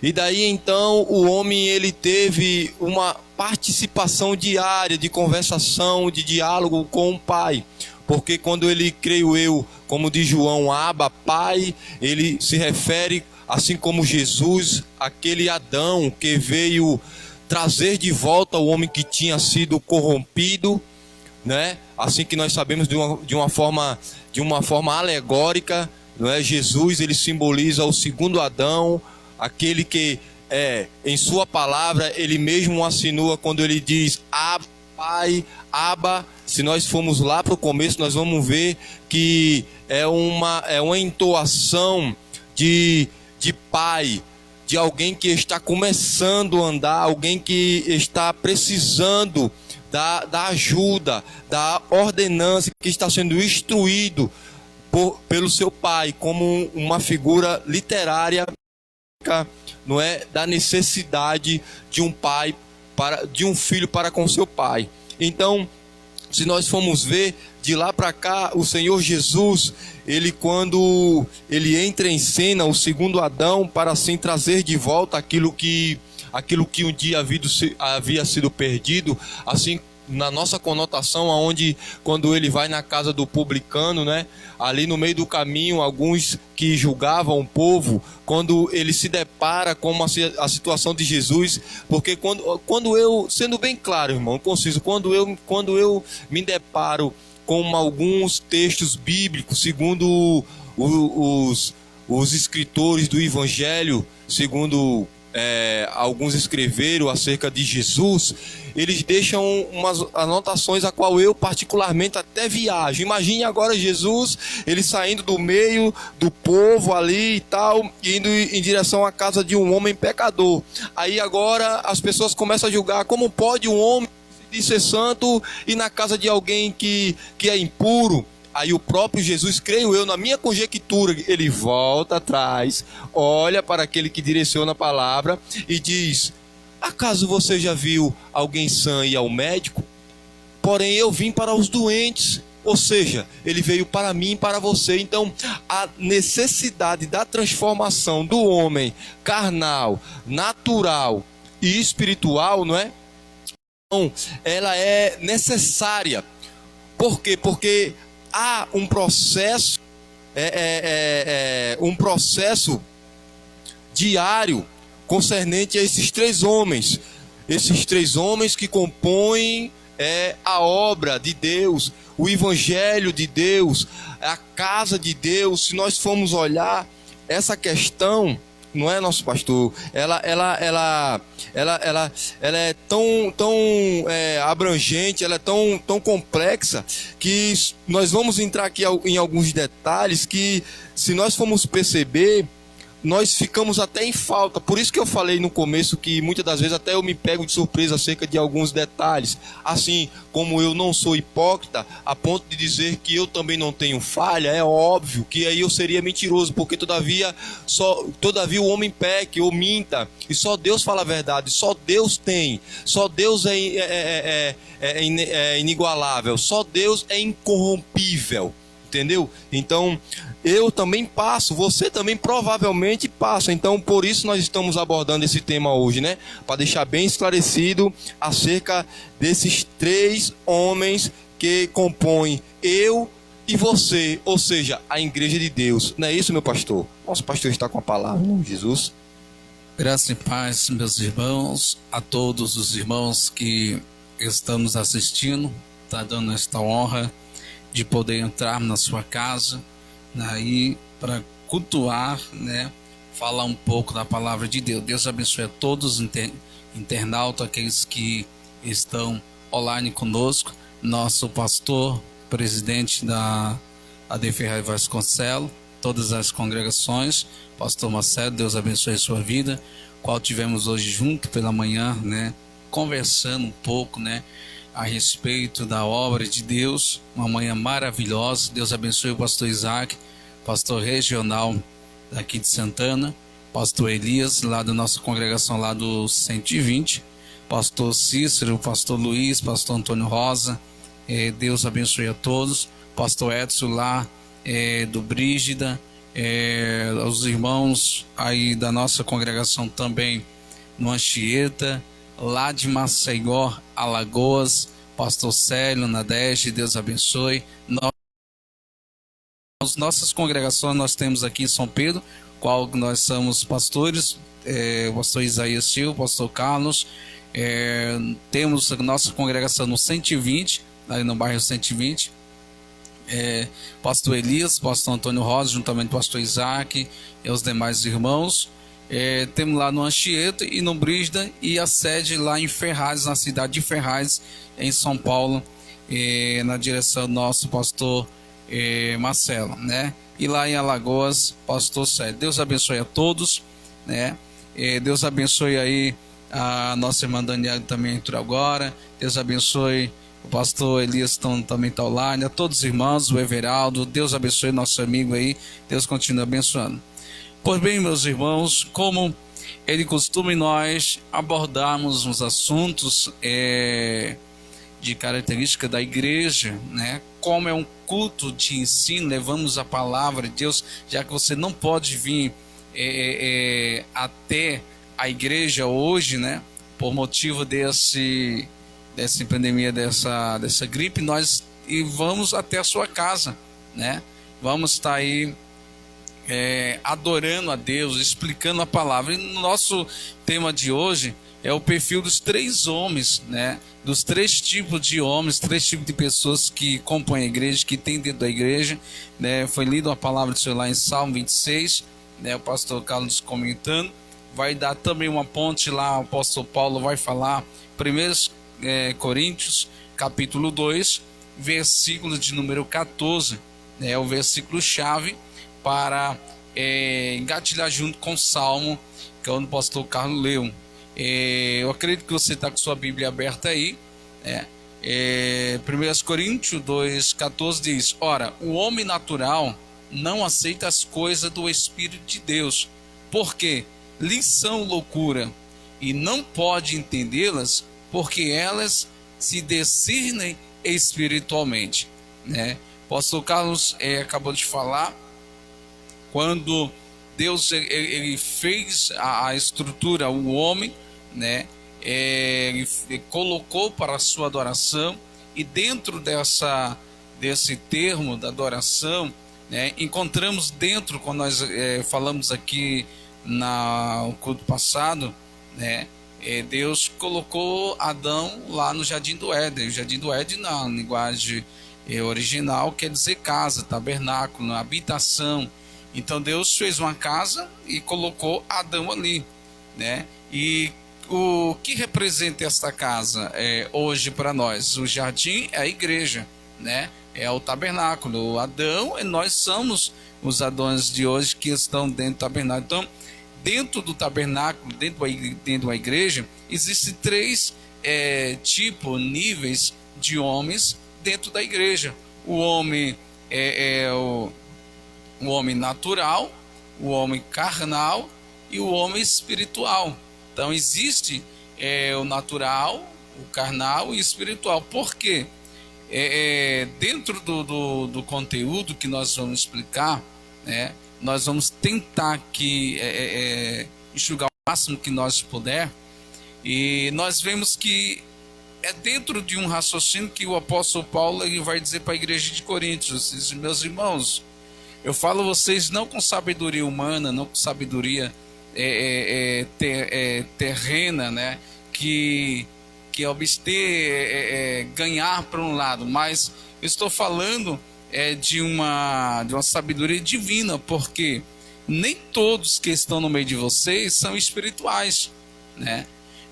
E daí então o homem ele teve uma participação diária de conversação, de diálogo com o Pai. Porque quando ele, creio eu, como diz João, Abba, Pai, ele se refere, assim como Jesus, aquele Adão que veio trazer de volta o homem que tinha sido corrompido, né? Assim que nós sabemos de uma forma alegórica, não é? Jesus, ele simboliza o segundo Adão, aquele que em sua palavra ele mesmo assinou quando ele diz Abba, Pai, Abba. Se nós formos lá para o começo, nós vamos ver que é uma entoação de pai, de alguém que está começando a andar, alguém que está precisando da ajuda, da ordenança, que está sendo instruído pelo seu pai, como uma figura literária, não é, da necessidade de um pai de um filho para com seu pai. Então, se nós formos ver de lá para cá, o Senhor Jesus, ele, quando ele entra em cena, o segundo Adão, para assim trazer de volta aquilo que um dia havia sido perdido, assim, na nossa conotação, aonde quando ele vai na casa do publicano, né, ali no meio do caminho, alguns que julgavam o povo, quando ele se depara com a situação de Jesus, porque quando eu, sendo bem claro, irmão, conciso, quando eu me deparo com alguns textos bíblicos, segundo os escritores do Evangelho, segundo alguns escreveram acerca de Jesus, eles deixam umas anotações a qual eu particularmente até viajo. Imagine agora Jesus, ele saindo do meio do povo ali e tal, indo em direção à casa de um homem pecador. Aí agora as pessoas começam a julgar: como pode um homem de ser santo ir na casa de alguém que é impuro? Aí o próprio Jesus, creio eu, na minha conjectura, ele volta atrás, olha para aquele que direciona a palavra e diz: acaso você já viu alguém sã ir ao médico? Porém eu vim para os doentes. Ou seja, ele veio para mim e para você. Então, a necessidade da transformação do homem carnal, natural e espiritual, não é? Então, ela é necessária. Por quê? Porque há um processo, um processo diário concernente a esses três homens que compõem a obra de Deus, o Evangelho de Deus, a casa de Deus. Se nós formos olhar essa questão, não é, nosso pastor? Ela é tão abrangente, ela é tão complexa, que nós vamos entrar aqui em alguns detalhes que, se nós formos perceber, nós ficamos até em falta. Por isso que eu falei no começo que muitas das vezes até eu me pego de surpresa acerca de alguns detalhes. Assim como eu não sou hipócrita a ponto de dizer que eu também não tenho falha, é óbvio que aí eu seria mentiroso, porque todavia o homem peque ou minta, e só Deus fala a verdade, só Deus tem, só Deus é inigualável, só Deus é incorrompível. Entendeu? Então, eu também passo, você também provavelmente passa. Então, por isso nós estamos abordando esse tema hoje, né? Para deixar bem esclarecido acerca desses três homens que compõem eu e você, ou seja, a igreja de Deus. Não é isso, meu pastor? Nosso pastor está com a palavra, Jesus.
Graça e paz, meus irmãos, a todos os irmãos que estão nos assistindo, está dando esta honra de poder entrar na sua casa, aí para cultuar, né, falar um pouco da palavra de Deus. Deus abençoe a todos os internautas, aqueles que estão online conosco, nosso pastor, presidente da AD Ferreira Vasconcelos, todas as congregações, pastor Marcelo, Deus abençoe a sua vida, qual tivemos hoje junto pela manhã, né, conversando um pouco, né, a respeito da obra de Deus, uma manhã maravilhosa. Deus abençoe o pastor Isaac, pastor regional daqui de Santana, pastor Elias, lá da nossa congregação lá do 120, pastor Cícero, pastor Luiz, pastor Antônio Rosa, Deus abençoe a todos, pastor Edson lá do Brígida, os irmãos aí da nossa congregação também no Anchieta, lá de Maceió, Alagoas, pastor Célio, Nadege, Deus abençoe. As nossas congregações nós temos aqui em São Pedro, qual nós somos pastores, o pastor Isaías Silva, o pastor Carlos, temos a nossa congregação no 120, ali no bairro 120, pastor Elias, pastor Antônio Rosa, juntamente com o pastor Isaac e os demais irmãos. Temos lá no Anchieta e no Brígida, e a sede lá em Ferraz, na cidade de Ferraz, em São Paulo, na direção do nosso pastor Marcelo, né? E lá em Alagoas, pastor Sérgio. Deus abençoe a todos, né? Deus abençoe aí a nossa irmã Daniela, também entrou agora. Deus abençoe o pastor Elias, também está online, a todos os irmãos, o Everaldo. Deus abençoe nosso amigo aí, Deus continue abençoando. Pois bem, meus irmãos, como ele costuma, nós abordarmos uns assuntos de característica da igreja, né? Como é um culto de ensino, levamos a palavra de Deus, já que você não pode vir até a igreja hoje, né? Por motivo dessa pandemia, dessa gripe, nós vamos até a sua casa, né? Vamos estar aí adorando a Deus, explicando a palavra. E no nosso tema de hoje é o perfil dos 3 homens, né? Dos 3 tipos de homens, 3 tipos de pessoas que compõem a igreja, que tem dentro da igreja, né? Foi lido a palavra do Senhor lá em Salmo 26, né? O pastor Carlos comentando. Vai dar também uma ponte lá, o apóstolo Paulo vai falar, 1 Coríntios, capítulo 2, versículo de número 14, né? O versículo-chave para engatilhar junto com o Salmo, que é onde o pastor Carlos leu. Eu acredito que você está com sua Bíblia aberta aí, né? 1 Coríntios 2,14 diz: ora, o homem natural não aceita as coisas do Espírito de Deus, porque lhes são loucura, e não pode entendê-las, porque elas se discernem espiritualmente, né? O pastor Carlos acabou de falar, quando Deus ele fez a estrutura, o homem, né? Ele colocou para a sua adoração, e dentro desse termo da adoração, né, encontramos dentro, quando nós falamos aqui no culto passado, né, Deus colocou Adão lá no Jardim do Éden. O Jardim do Éden, na linguagem original, quer dizer casa, tabernáculo, habitação. Então Deus fez uma casa e colocou Adão ali, né? E o que representa esta casa hoje para nós? O jardim é a igreja, né? É o tabernáculo. O Adão, nós somos os Adões de hoje que estão dentro do tabernáculo. Então, dentro do tabernáculo, dentro da igreja, existem 3 tipos, níveis de homens dentro da igreja. O homem o homem natural, o homem carnal e o homem espiritual. Então existe o natural, o carnal e o espiritual. Por quê? Dentro do conteúdo que nós vamos explicar, né, nós vamos tentar aqui enxugar o máximo que nós puder, e nós vemos que dentro de um raciocínio que o apóstolo Paulo ele vai dizer para a igreja de Coríntios: meus irmãos, eu falo a vocês não com sabedoria humana, não com sabedoria terrena, né, que obter ganhar para um lado, mas eu estou falando de uma sabedoria divina, porque nem todos que estão no meio de vocês são espirituais, né?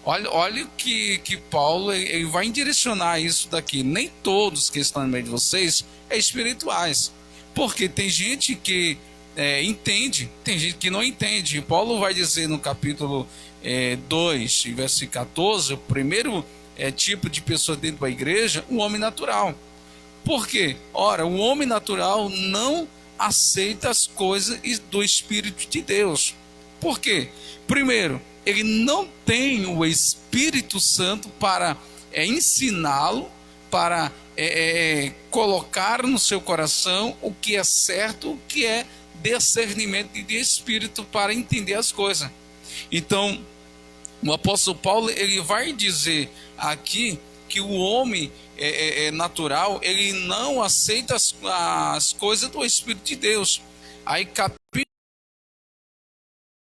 Olha que Paulo ele vai direcionar isso daqui. Nem todos que estão no meio de vocês espirituais, porque tem gente que entende, tem gente que não entende. Paulo vai dizer no capítulo 2, versículo 14, o primeiro tipo de pessoa dentro da igreja, o homem natural. Por quê? Ora, o homem natural não aceita as coisas do Espírito de Deus. Por quê? Primeiro, ele não tem o Espírito Santo para ensiná-lo, para colocar no seu coração o que é certo, o que é discernimento de espírito para entender as coisas. Então, o apóstolo Paulo ele vai dizer aqui que o homem natural, ele não aceita as coisas do Espírito de Deus. Aí capítulo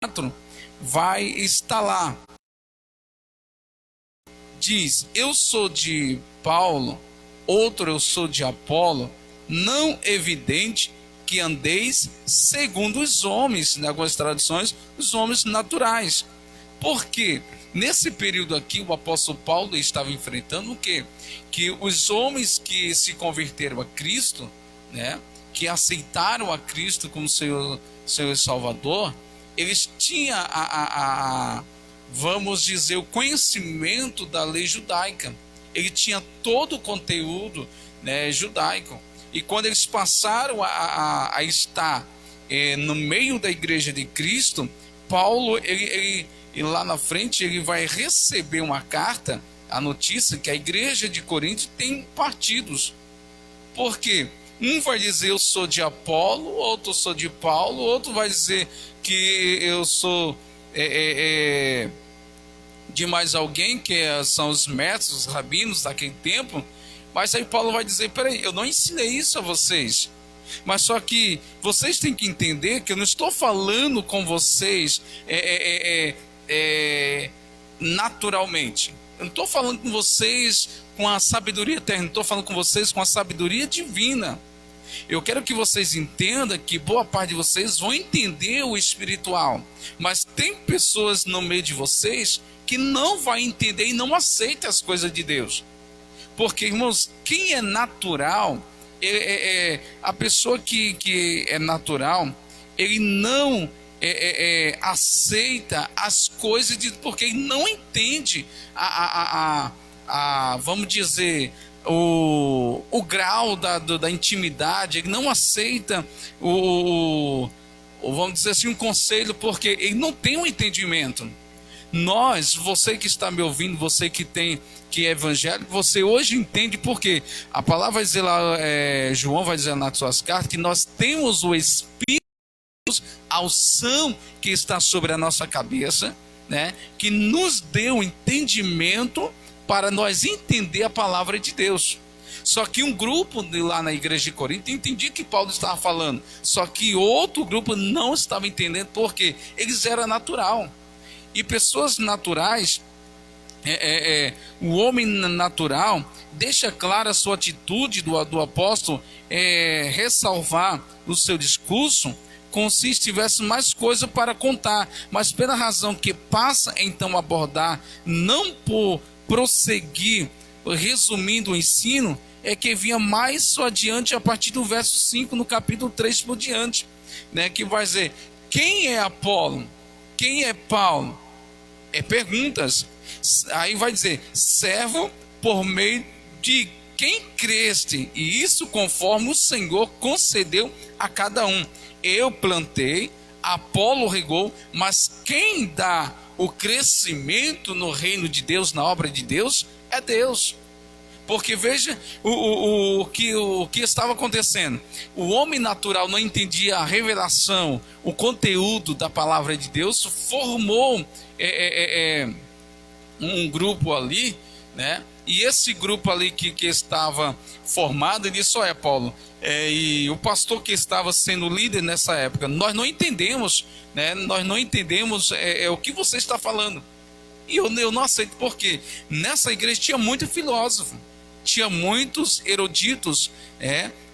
4 vai estar lá. Diz: eu sou de Paulo, outro eu sou de Apolo, não evidente que andeis segundo os homens, em algumas traduções, os homens naturais. Porque nesse período aqui o apóstolo Paulo estava enfrentando o quê? Que os homens que se converteram a Cristo, né, que aceitaram a Cristo como seu Salvador, eles tinham vamos dizer, o conhecimento da lei judaica. Ele tinha todo o conteúdo, né, judaico. E quando eles passaram a estar no meio da igreja de Cristo, Paulo, ele lá na frente, ele vai receber uma carta, a notícia que a igreja de Corinto tem partidos. Por quê? Um vai dizer eu sou de Apolo, outro sou de Paulo, outro vai dizer que eu sou de mais alguém, que são os mestres, os rabinos daquele tempo. Mas aí Paulo vai dizer, peraí, eu não ensinei isso a vocês. Mas só que vocês têm que entender que eu não estou falando com vocês naturalmente. Eu não estou falando com vocês com a sabedoria eterna, estou falando com vocês com a sabedoria divina. Eu quero que vocês entendam que boa parte de vocês vão entender o espiritual. Mas tem pessoas no meio de vocês que não vai entender e não aceita as coisas de Deus. Porque, irmãos, quem é natural, a pessoa que é natural, ele não aceita as coisas de, porque ele não entende vamos dizer, o grau da intimidade. Ele não aceita vamos dizer assim, um conselho, porque ele não tem um entendimento. Você que está me ouvindo, você que é evangélico, você hoje entende porque a palavra vai dizer lá, João vai dizer nas suas cartas, que nós temos o Espírito, a unção que está sobre a nossa cabeça, né, que nos deu entendimento para nós entender a palavra de Deus. Só que um grupo lá na igreja de Corinto entendia que Paulo estava falando, só que outro grupo não estava entendendo, porque eles eram natural. E pessoas naturais, o homem natural, deixa clara a sua atitude do apóstolo, ressalvar o seu discurso, como se tivesse mais coisa para contar, mas pela razão que passa então a abordar, não por prosseguir, resumindo o ensino, é que vinha mais adiante a partir do verso 5, no capítulo 3 por diante, né, que vai dizer, quem é Apolo? Quem é Paulo? Perguntas. Aí vai dizer, servo por meio de quem creste, e isso conforme o Senhor concedeu a cada um. Eu plantei, Apolo regou, mas quem dá o crescimento no reino de Deus, na obra de Deus, é Deus. Porque veja o que estava acontecendo. O homem natural não entendia a revelação, o conteúdo da palavra de Deus, formou um grupo ali, né? E esse grupo ali que estava formado, ele disse, olha, Paulo, e o pastor que estava sendo líder nessa época, nós não entendemos, né? Nós não entendemos o que você está falando. E eu não aceito, porque nessa igreja tinha muito filósofo, tinha muitos eruditos,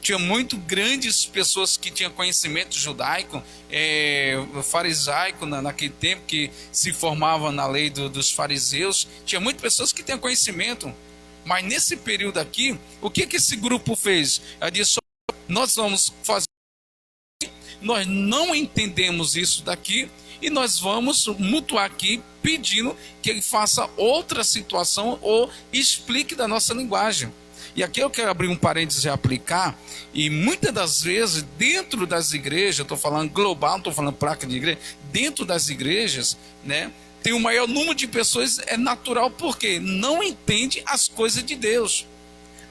tinha muito grandes pessoas que tinham conhecimento judaico, farisaico, naquele tempo que se formava na lei dos fariseus. Tinha muitas pessoas que tinham conhecimento, mas nesse período aqui, o que esse grupo fez? Ela disse, nós vamos fazer, nós não entendemos isso daqui, e nós vamos mutuar aqui pedindo que ele faça outra situação ou explique da nossa linguagem. E aqui eu quero abrir um parênteses e aplicar, e muitas das vezes dentro das igrejas, eu estou falando global, não estou falando placa de igreja, dentro das igrejas, né, tem o maior número de pessoas, é natural, porque não entende as coisas de Deus.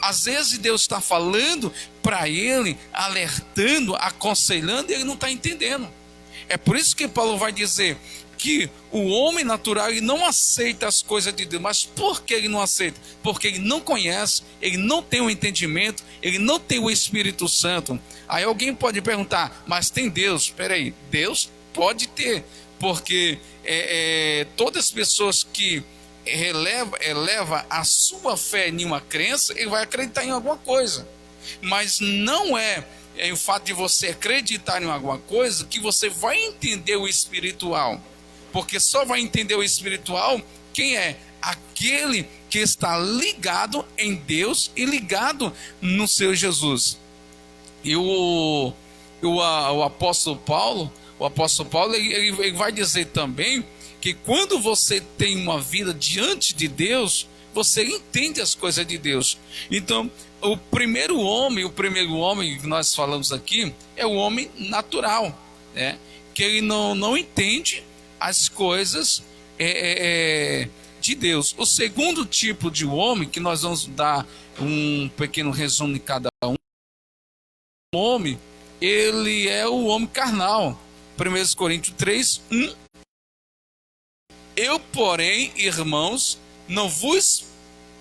Às vezes Deus está falando para ele, alertando, aconselhando, e ele não está entendendo. É por isso que Paulo vai dizer, que o homem natural ele não aceita as coisas de Deus. Mas por que ele não aceita? Porque ele não conhece, ele não tem o entendimento, ele não tem o Espírito Santo. Aí alguém pode perguntar, mas tem Deus? Espera aí, Deus pode ter, porque todas as pessoas que eleva a sua fé em uma crença, ele vai acreditar em alguma coisa. Mas não é o fato de você acreditar em alguma coisa que você vai entender o espiritual. Porque só vai entender o espiritual quem é? Aquele que está ligado em Deus e ligado no seu Jesus. E o apóstolo Paulo, ele vai dizer também que quando você tem uma vida diante de Deus, você entende as coisas de Deus. Então, o primeiro homem que nós falamos aqui é o homem natural, né? Que ele não entende as coisas de Deus. O segundo tipo de homem, que nós vamos dar um pequeno resumo de cada um, o homem, ele é o homem carnal. 1 Coríntios 3, 1. Eu, porém, irmãos, não vos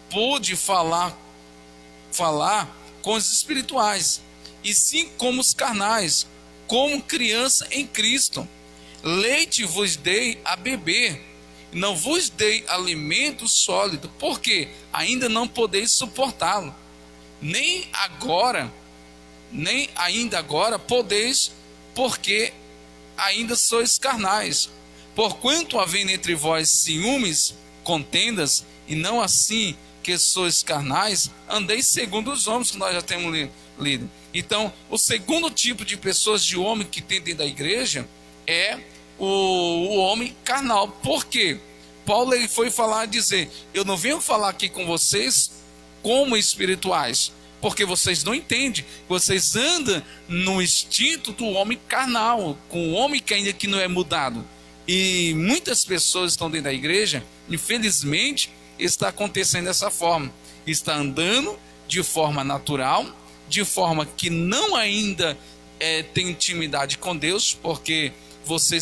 pude falar com os espirituais, e sim como os carnais, como criança em Cristo. Leite vos dei a beber, não vos dei alimento sólido, porque ainda não podeis suportá-lo. Nem ainda agora podeis, porque ainda sois carnais. Porquanto havendo entre vós ciúmes, contendas, e não assim que sois carnais, andeis segundo os homens, que nós já temos lido. Então, o segundo tipo de pessoas, de homem que tem dentro da igreja, é o homem carnal. Por quê? Paulo ele foi dizer, eu não venho falar aqui com vocês como espirituais, porque vocês não entendem, vocês andam no instinto do homem carnal, com o homem que ainda que não é mudado. E muitas pessoas estão dentro da igreja, infelizmente, está acontecendo dessa forma. Está andando de forma natural, de forma que não ainda tem intimidade com Deus, porque você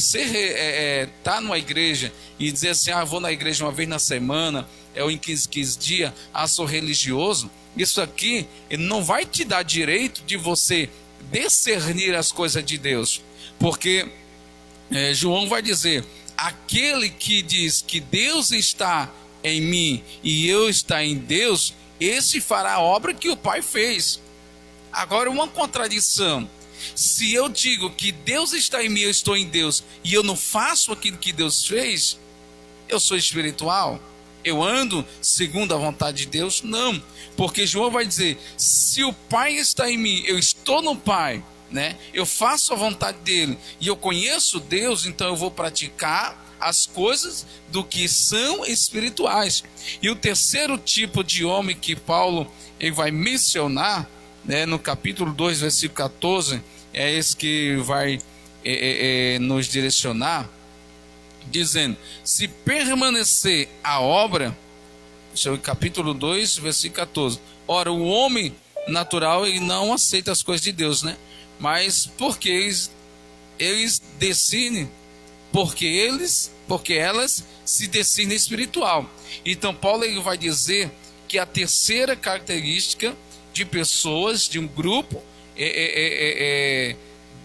tá numa igreja e dizer assim, vou na igreja uma vez na semana, em 15 dias, sou religioso. Isso aqui não vai te dar direito de você discernir as coisas de Deus, porque João vai dizer, aquele que diz que Deus está em mim e eu estou em Deus, esse fará a obra que o Pai fez. Agora, uma contradição: se eu digo que Deus está em mim, eu estou em Deus, e eu não faço aquilo que Deus fez, eu sou espiritual? Eu ando segundo a vontade de Deus? Não, porque João vai dizer, se o Pai está em mim, eu estou no Pai, né? Eu faço a vontade dele e eu conheço Deus, então eu vou praticar as coisas do que são espirituais. E o terceiro tipo de homem que Paulo ele vai mencionar, né, no capítulo 2, versículo 14, é esse que vai nos direcionar, dizendo, se permanecer a obra, isso é o capítulo 2, versículo 14. Ora, o homem natural ele não aceita as coisas de Deus, né? Mas porque eles decidem, porque elas se decidem espiritual. Então Paulo ele vai dizer que a terceira característica de pessoas, de um grupo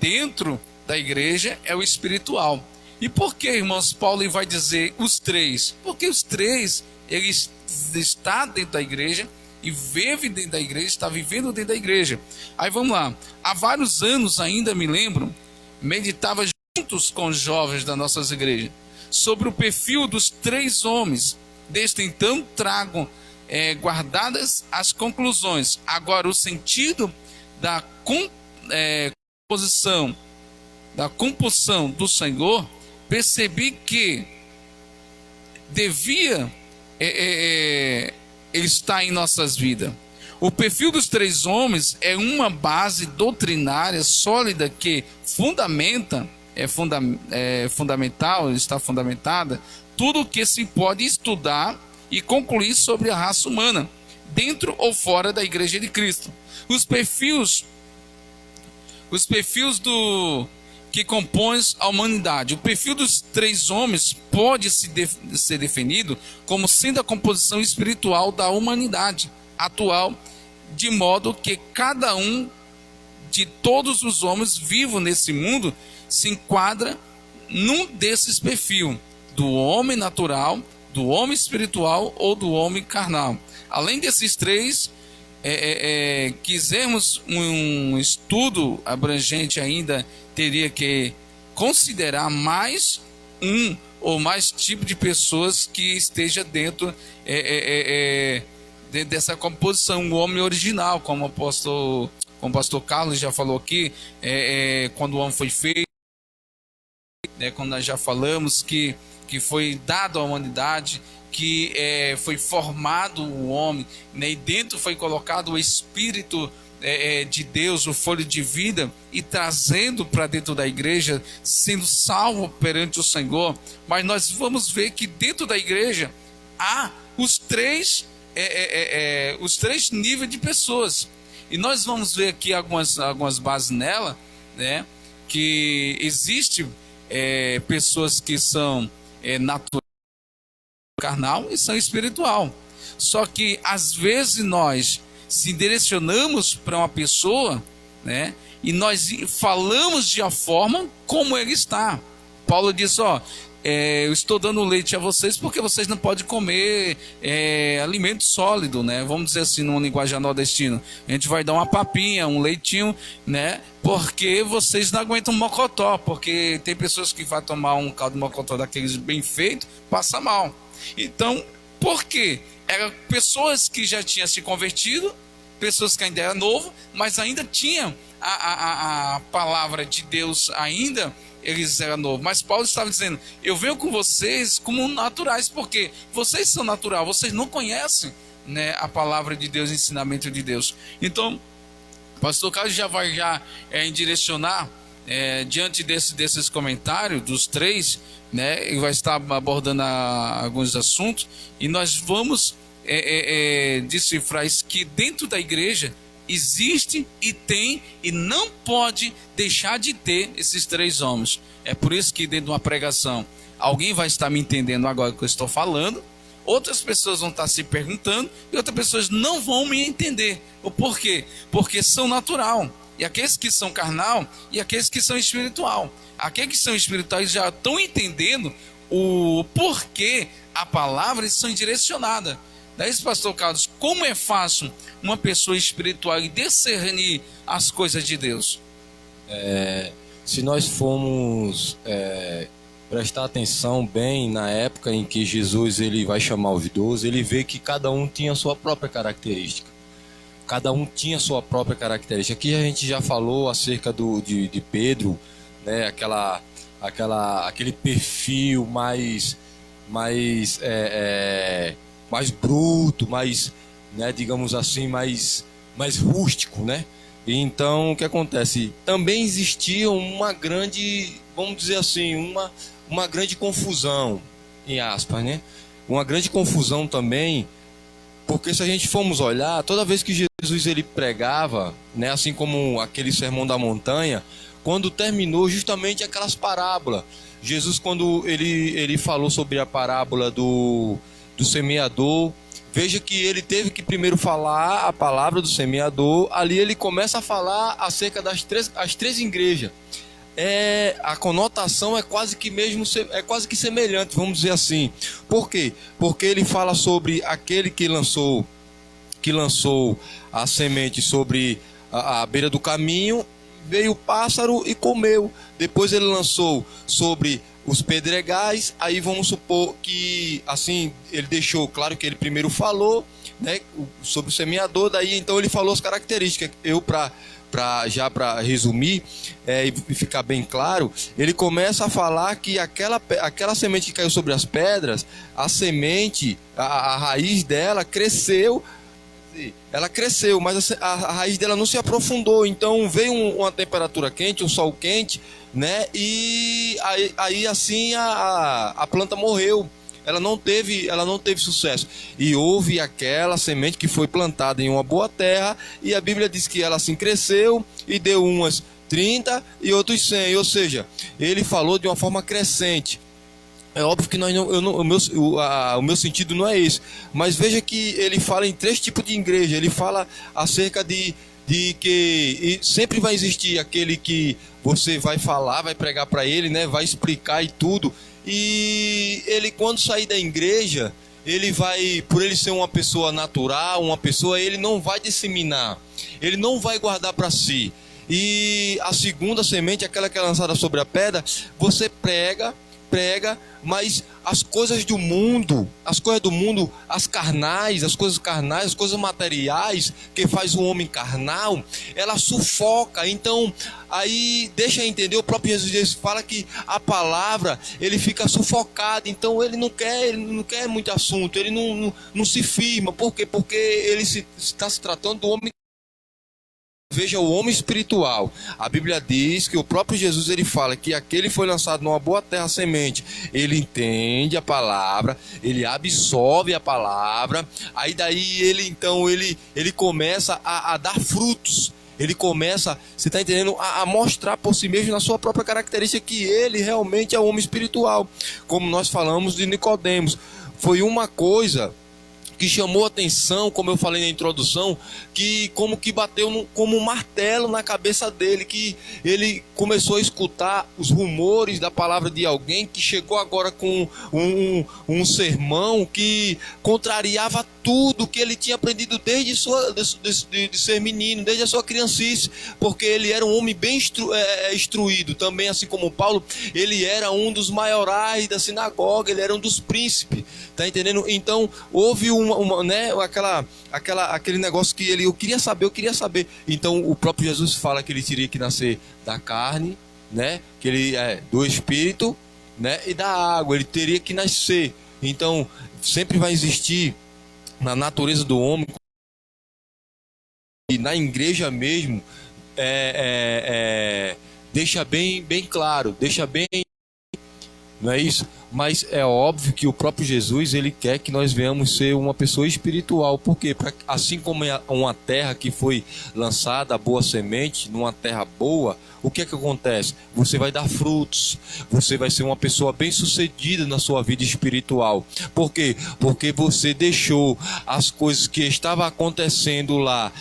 dentro da igreja é o espiritual. E por que, irmãos, Paulo vai dizer os três? Porque os três, eles estão dentro da igreja e vivem dentro da igreja, está vivendo dentro da igreja. Aí vamos lá. Há vários anos ainda me lembro, meditava juntos com os jovens das nossas igrejas sobre o perfil dos três homens. Desde então trago guardadas as conclusões. Agora o sentido da compulsão do Senhor, percebi que devia estar em nossas vidas. O perfil dos três homens é uma base doutrinária sólida que está fundamentada tudo o que se pode estudar e concluir sobre a raça humana, dentro ou fora da Igreja de Cristo. Os perfis que compõem a humanidade. O perfil dos três homens pode ser definido como sendo a composição espiritual da humanidade atual, de modo que cada um de todos os homens vivos nesse mundo se enquadra num desses perfis, do homem natural, do homem espiritual ou do homem carnal. Além desses três, quisermos um estudo abrangente ainda, teria que considerar mais um ou mais tipo de pessoas que esteja dentro dessa composição, o homem original, como o pastor Carlos já falou aqui, quando o homem foi feito, quando nós já falamos que foi dado à humanidade, que foi formado o homem, e dentro foi colocado o Espírito de Deus, o fôlego de vida, e trazendo para dentro da igreja, sendo salvo perante o Senhor. Mas nós vamos ver que dentro da igreja há os três níveis de pessoas, e nós vamos ver aqui algumas bases nela, né, que existe pessoas que são natural, carnal e são espiritual. Só que às vezes nós se direcionamos para uma pessoa, né, e nós falamos de a forma como ele está. Paulo diz: eu estou dando leite a vocês porque vocês não podem comer alimento sólido, né? Vamos dizer assim, numa linguagem nordestina, a gente vai dar uma papinha, um leitinho, né? Porque vocês não aguentam mocotó, porque tem pessoas que vão tomar um caldo de mocotó daqueles bem feito, passa mal. Então, por quê? Eram pessoas que já tinham se convertido, pessoas que ainda eram novo, mas ainda tinham a palavra de Deus ainda. Eles eram novos, mas Paulo estava dizendo: eu venho com vocês como naturais, porque vocês são naturais, vocês não conhecem, né, a palavra de Deus, o ensinamento de Deus. Então, o pastor Carlos já vai direcionar, diante desses comentários, dos três, né, ele vai estar abordando alguns assuntos, e nós vamos decifrar isso, que dentro da igreja existe e tem e não pode deixar de ter esses três homens. É por isso que dentro de uma pregação alguém vai estar me entendendo agora que eu estou falando, outras pessoas vão estar se perguntando e outras pessoas não vão me entender. O porquê? Porque são natural, e aqueles que são carnal e aqueles que são espiritual. Aqueles que são espirituais já estão entendendo o porquê a palavra são direcionadas. Daí, pastor Carlos, como é fácil uma pessoa espiritual discernir as coisas de Deus?
Se nós formos prestar atenção bem na época em que Jesus ele vai chamar os 12, ele vê que cada um tinha a sua própria característica. Cada um tinha a sua própria característica. Aqui a gente já falou acerca de Pedro, né? Aquele perfil mais bruto, mais, né, digamos assim, mais rústico, né? E então, o que acontece? Também existia uma grande, vamos dizer assim, uma grande confusão, em aspas, né? Uma grande confusão também, porque se a gente formos olhar, toda vez que Jesus ele pregava, né, assim como aquele sermão da montanha, quando terminou justamente aquelas parábolas, Jesus, quando ele falou sobre a parábola do semeador, veja que ele teve que primeiro falar a palavra do semeador. Ali ele começa a falar acerca das três igrejas. A conotação é quase que semelhante, vamos dizer assim. Por quê? Porque ele fala sobre aquele que lançou a semente sobre a beira do caminho, veio o pássaro e comeu. Depois ele lançou sobre os pedregais. Aí vamos supor que, assim, ele deixou claro que ele primeiro falou, né, sobre o semeador. Daí então ele falou as características. Eu, para resumir e ficar bem claro, ele começa a falar que aquela semente que caiu sobre as pedras, a semente, a raiz dela cresceu. Ela cresceu, mas a raiz dela não se aprofundou. Então veio uma temperatura quente, um sol quente, né? E aí assim a planta morreu. Ela não teve sucesso. E houve aquela semente que foi plantada em uma boa terra, e a Bíblia diz que ela assim cresceu e deu umas 30 e outros 100, ou seja, ele falou de uma forma crescente. É óbvio que o meu sentido não é esse, mas veja que ele fala em 3 tipos de igreja. Ele fala acerca de que sempre vai existir aquele que você vai falar, vai pregar para ele, né, vai explicar e tudo, e ele, quando sair da igreja, ele vai, por ele ser uma pessoa natural, ele não vai disseminar, ele não vai guardar para si. E a segunda semente, aquela que é lançada sobre a pedra, você prega, mas as coisas do mundo, as coisas materiais que faz o homem carnal, ela sufoca. Então, aí deixa eu entender, o próprio Jesus fala que a palavra, ele fica sufocado. Então ele não quer muito assunto, ele não se firma. Por quê? Porque ele está se tratando do homem. Veja o homem espiritual. A Bíblia diz que o próprio Jesus, ele fala que aquele foi lançado numa boa terra semente. Ele entende a palavra, ele absorve a palavra. Aí daí ele começa a dar frutos. Ele começa, você está entendendo, a mostrar por si mesmo, na sua própria característica, que ele realmente é um homem espiritual. Como nós falamos de Nicodemos. Foi uma coisa que chamou atenção, como eu falei na introdução, que como que bateu como um martelo na cabeça dele, que ele começou a escutar os rumores da palavra de alguém que chegou agora com um sermão que contrariava tudo que ele tinha aprendido desde de ser menino, desde a sua criancice, porque ele era um homem bem instruído, também assim como Paulo, ele era um dos maiorais da sinagoga, ele era um dos príncipes, tá entendendo? Então houve aquele negócio que eu queria saber. Então o próprio Jesus fala que ele teria que nascer da carne, né? Que ele do espírito, né? E da água, ele teria que nascer. Então sempre vai existir na natureza do homem e na igreja mesmo, deixa bem claro, não é isso? Mas é óbvio que o próprio Jesus, ele quer que nós venhamos ser uma pessoa espiritual. Por quê? Assim como é uma terra que foi lançada a boa semente, numa terra boa, o que é que acontece? Você vai dar frutos, você vai ser uma pessoa bem sucedida na sua vida espiritual. Por quê? Porque você deixou as coisas que estavam acontecendo lá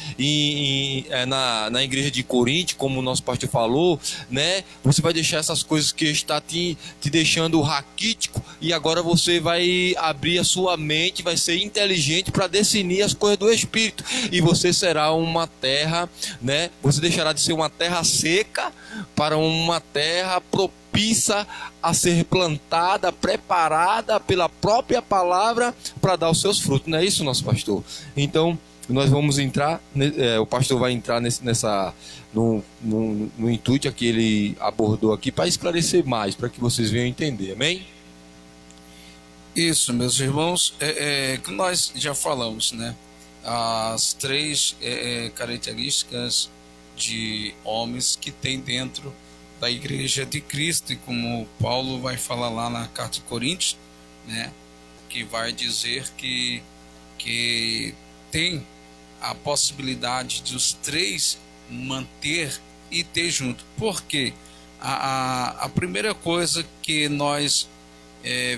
na igreja de Corinto, como o nosso pastor falou, né? Você vai deixar essas coisas que está te deixando raquítico, e agora você vai abrir a sua mente, vai ser inteligente para discernir as coisas do Espírito, e você será uma terra, né? Você deixará de ser uma terra seca para uma terra propícia a ser plantada, preparada pela própria palavra para dar os seus frutos. Não é isso, nosso pastor? Então nós vamos entrar, o pastor vai entrar no intuito que ele abordou aqui, para esclarecer mais, para que vocês venham entender, amém?
Isso, meus irmãos, que nós já falamos, né? As 3 características de homens que tem dentro da igreja de Cristo, e como Paulo vai falar lá na carta de Coríntios, né? Que vai dizer que tem a possibilidade dos 3 manter e ter junto. Por quê? A primeira coisa que nós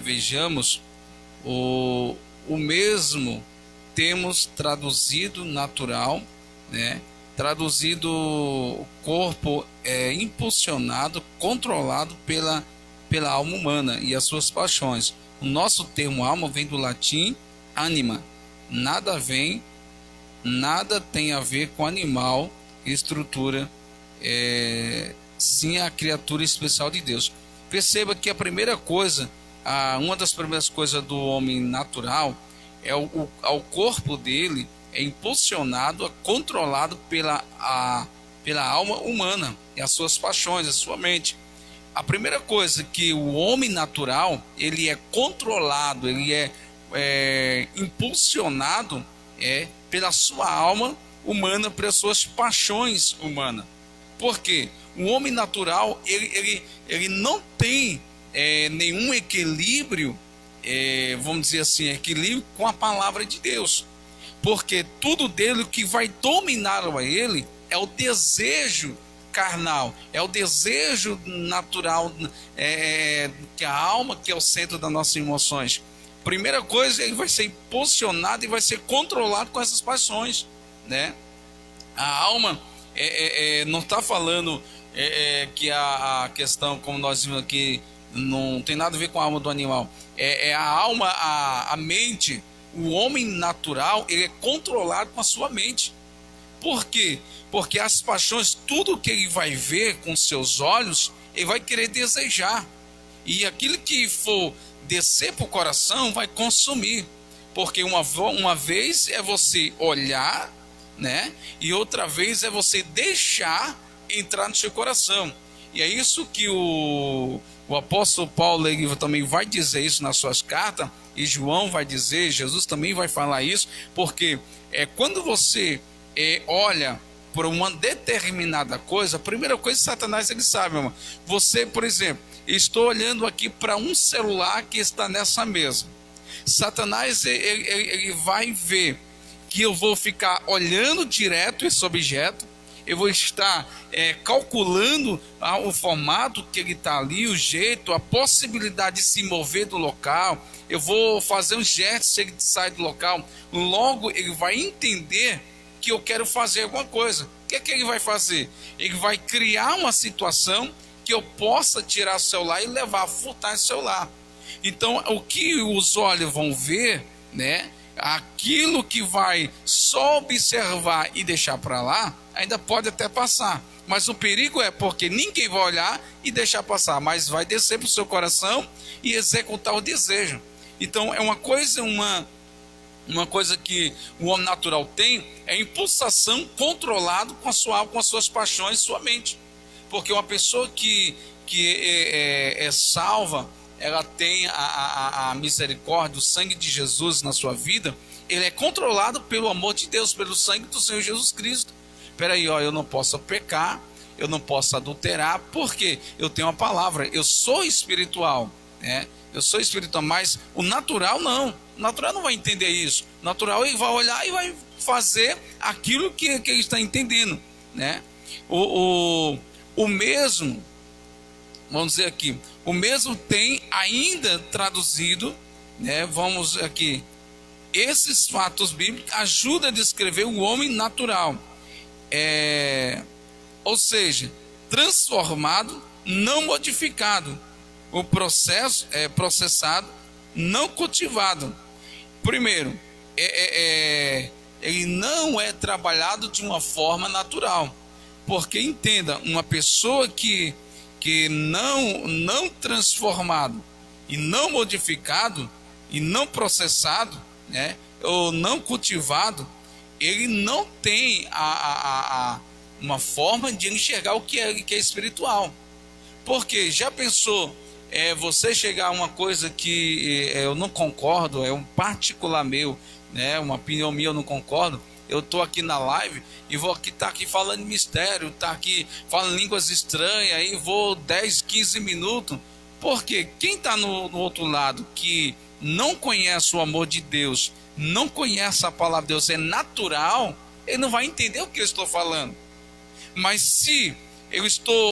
vejamos, o mesmo temos traduzido natural, né? Traduzido corpo impulsionado, controlado pela alma humana e as suas paixões. O nosso termo alma vem do latim anima. Nada tem a ver com animal, estrutura, sim a criatura especial de Deus. Perceba que a primeira coisa, uma das primeiras coisas do homem natural é o corpo dele é impulsionado, controlado pela alma humana e as suas paixões, a sua mente. A primeira coisa que o homem natural, ele é controlado, ele é impulsionado pela sua alma humana, pelas suas paixões humanas. Por quê? O homem natural, ele não tem nenhum equilíbrio, vamos dizer assim, equilíbrio com a palavra de Deus. Porque tudo dele, o que vai dominar a ele é o desejo carnal, é o desejo natural, que a alma, que é o centro das nossas emoções. Primeira coisa, ele vai ser impulsionado e vai ser controlado com essas paixões, né? A alma não está falando que a questão, como nós vimos aqui, não tem nada a ver com a alma do animal. A alma, a mente, o homem natural, ele é controlado com a sua mente. Por quê? Porque as paixões, tudo que ele vai ver com seus olhos, ele vai querer desejar. E aquilo que for descer para o coração vai consumir. Porque uma vez é você olhar, né? E outra vez é você deixar entrar no seu coração. E é isso que o apóstolo Paulo, ele também vai dizer isso nas suas cartas, e João vai dizer, Jesus também vai falar isso, porque quando você olha por uma determinada coisa, a primeira coisa que Satanás, ele sabe, irmão. Você, por exemplo, estou olhando aqui para um celular que está nessa mesa. Satanás, ele vai ver que eu vou ficar olhando direto esse objeto, eu vou estar calculando o formato que ele está ali, o jeito, a possibilidade de se mover do local, eu vou fazer um gesto se ele sai do local, logo ele vai entender que eu quero fazer alguma coisa. O que é que ele vai fazer? Ele vai criar uma situação que eu possa tirar o celular e levar, furtar esse celular. Então, o que os olhos vão ver, né? Aquilo que vai só observar e deixar para lá, ainda pode até passar. Mas o perigo é porque ninguém vai olhar e deixar passar, mas vai descer para o seu coração e executar o desejo. Então, é uma coisa que o homem natural tem, é impulsação controlado com a sua alma, com as suas paixões, sua mente. Porque uma pessoa que é salva, ela tem a misericórdia, o sangue de Jesus na sua vida, ele é controlado pelo amor de Deus, pelo sangue do Senhor Jesus Cristo. Peraí, eu não posso pecar, eu não posso adulterar, porque eu tenho uma palavra, eu sou espiritual, né? Eu sou espiritual, mas o natural não. O natural não vai entender isso. O natural ele vai olhar e vai fazer aquilo que ele está entendendo, né? O mesmo, vamos dizer aqui, o mesmo tem ainda traduzido, né? Vamos aqui, esses fatos bíblicos ajudam a descrever o homem natural, ou seja, transformado, não modificado. O processo é processado, não cultivado. Primeiro, ele não é trabalhado de uma forma natural. Porque, entenda, uma pessoa que não transformado, e não modificado, e não processado, né, ou não cultivado, ele não tem uma forma de enxergar o que é espiritual. Porque, já pensou... você chegar a uma coisa que eu não concordo, é um particular meu, né, uma opinião minha, eu não concordo, eu estou aqui na live e vou estar aqui falando mistério, estar aqui falando línguas estranhas, aí vou 10, 15 minutos, porque quem está no outro lado, que não conhece o amor de Deus, não conhece a palavra de Deus, é natural, ele não vai entender o que eu estou falando. Mas se eu estou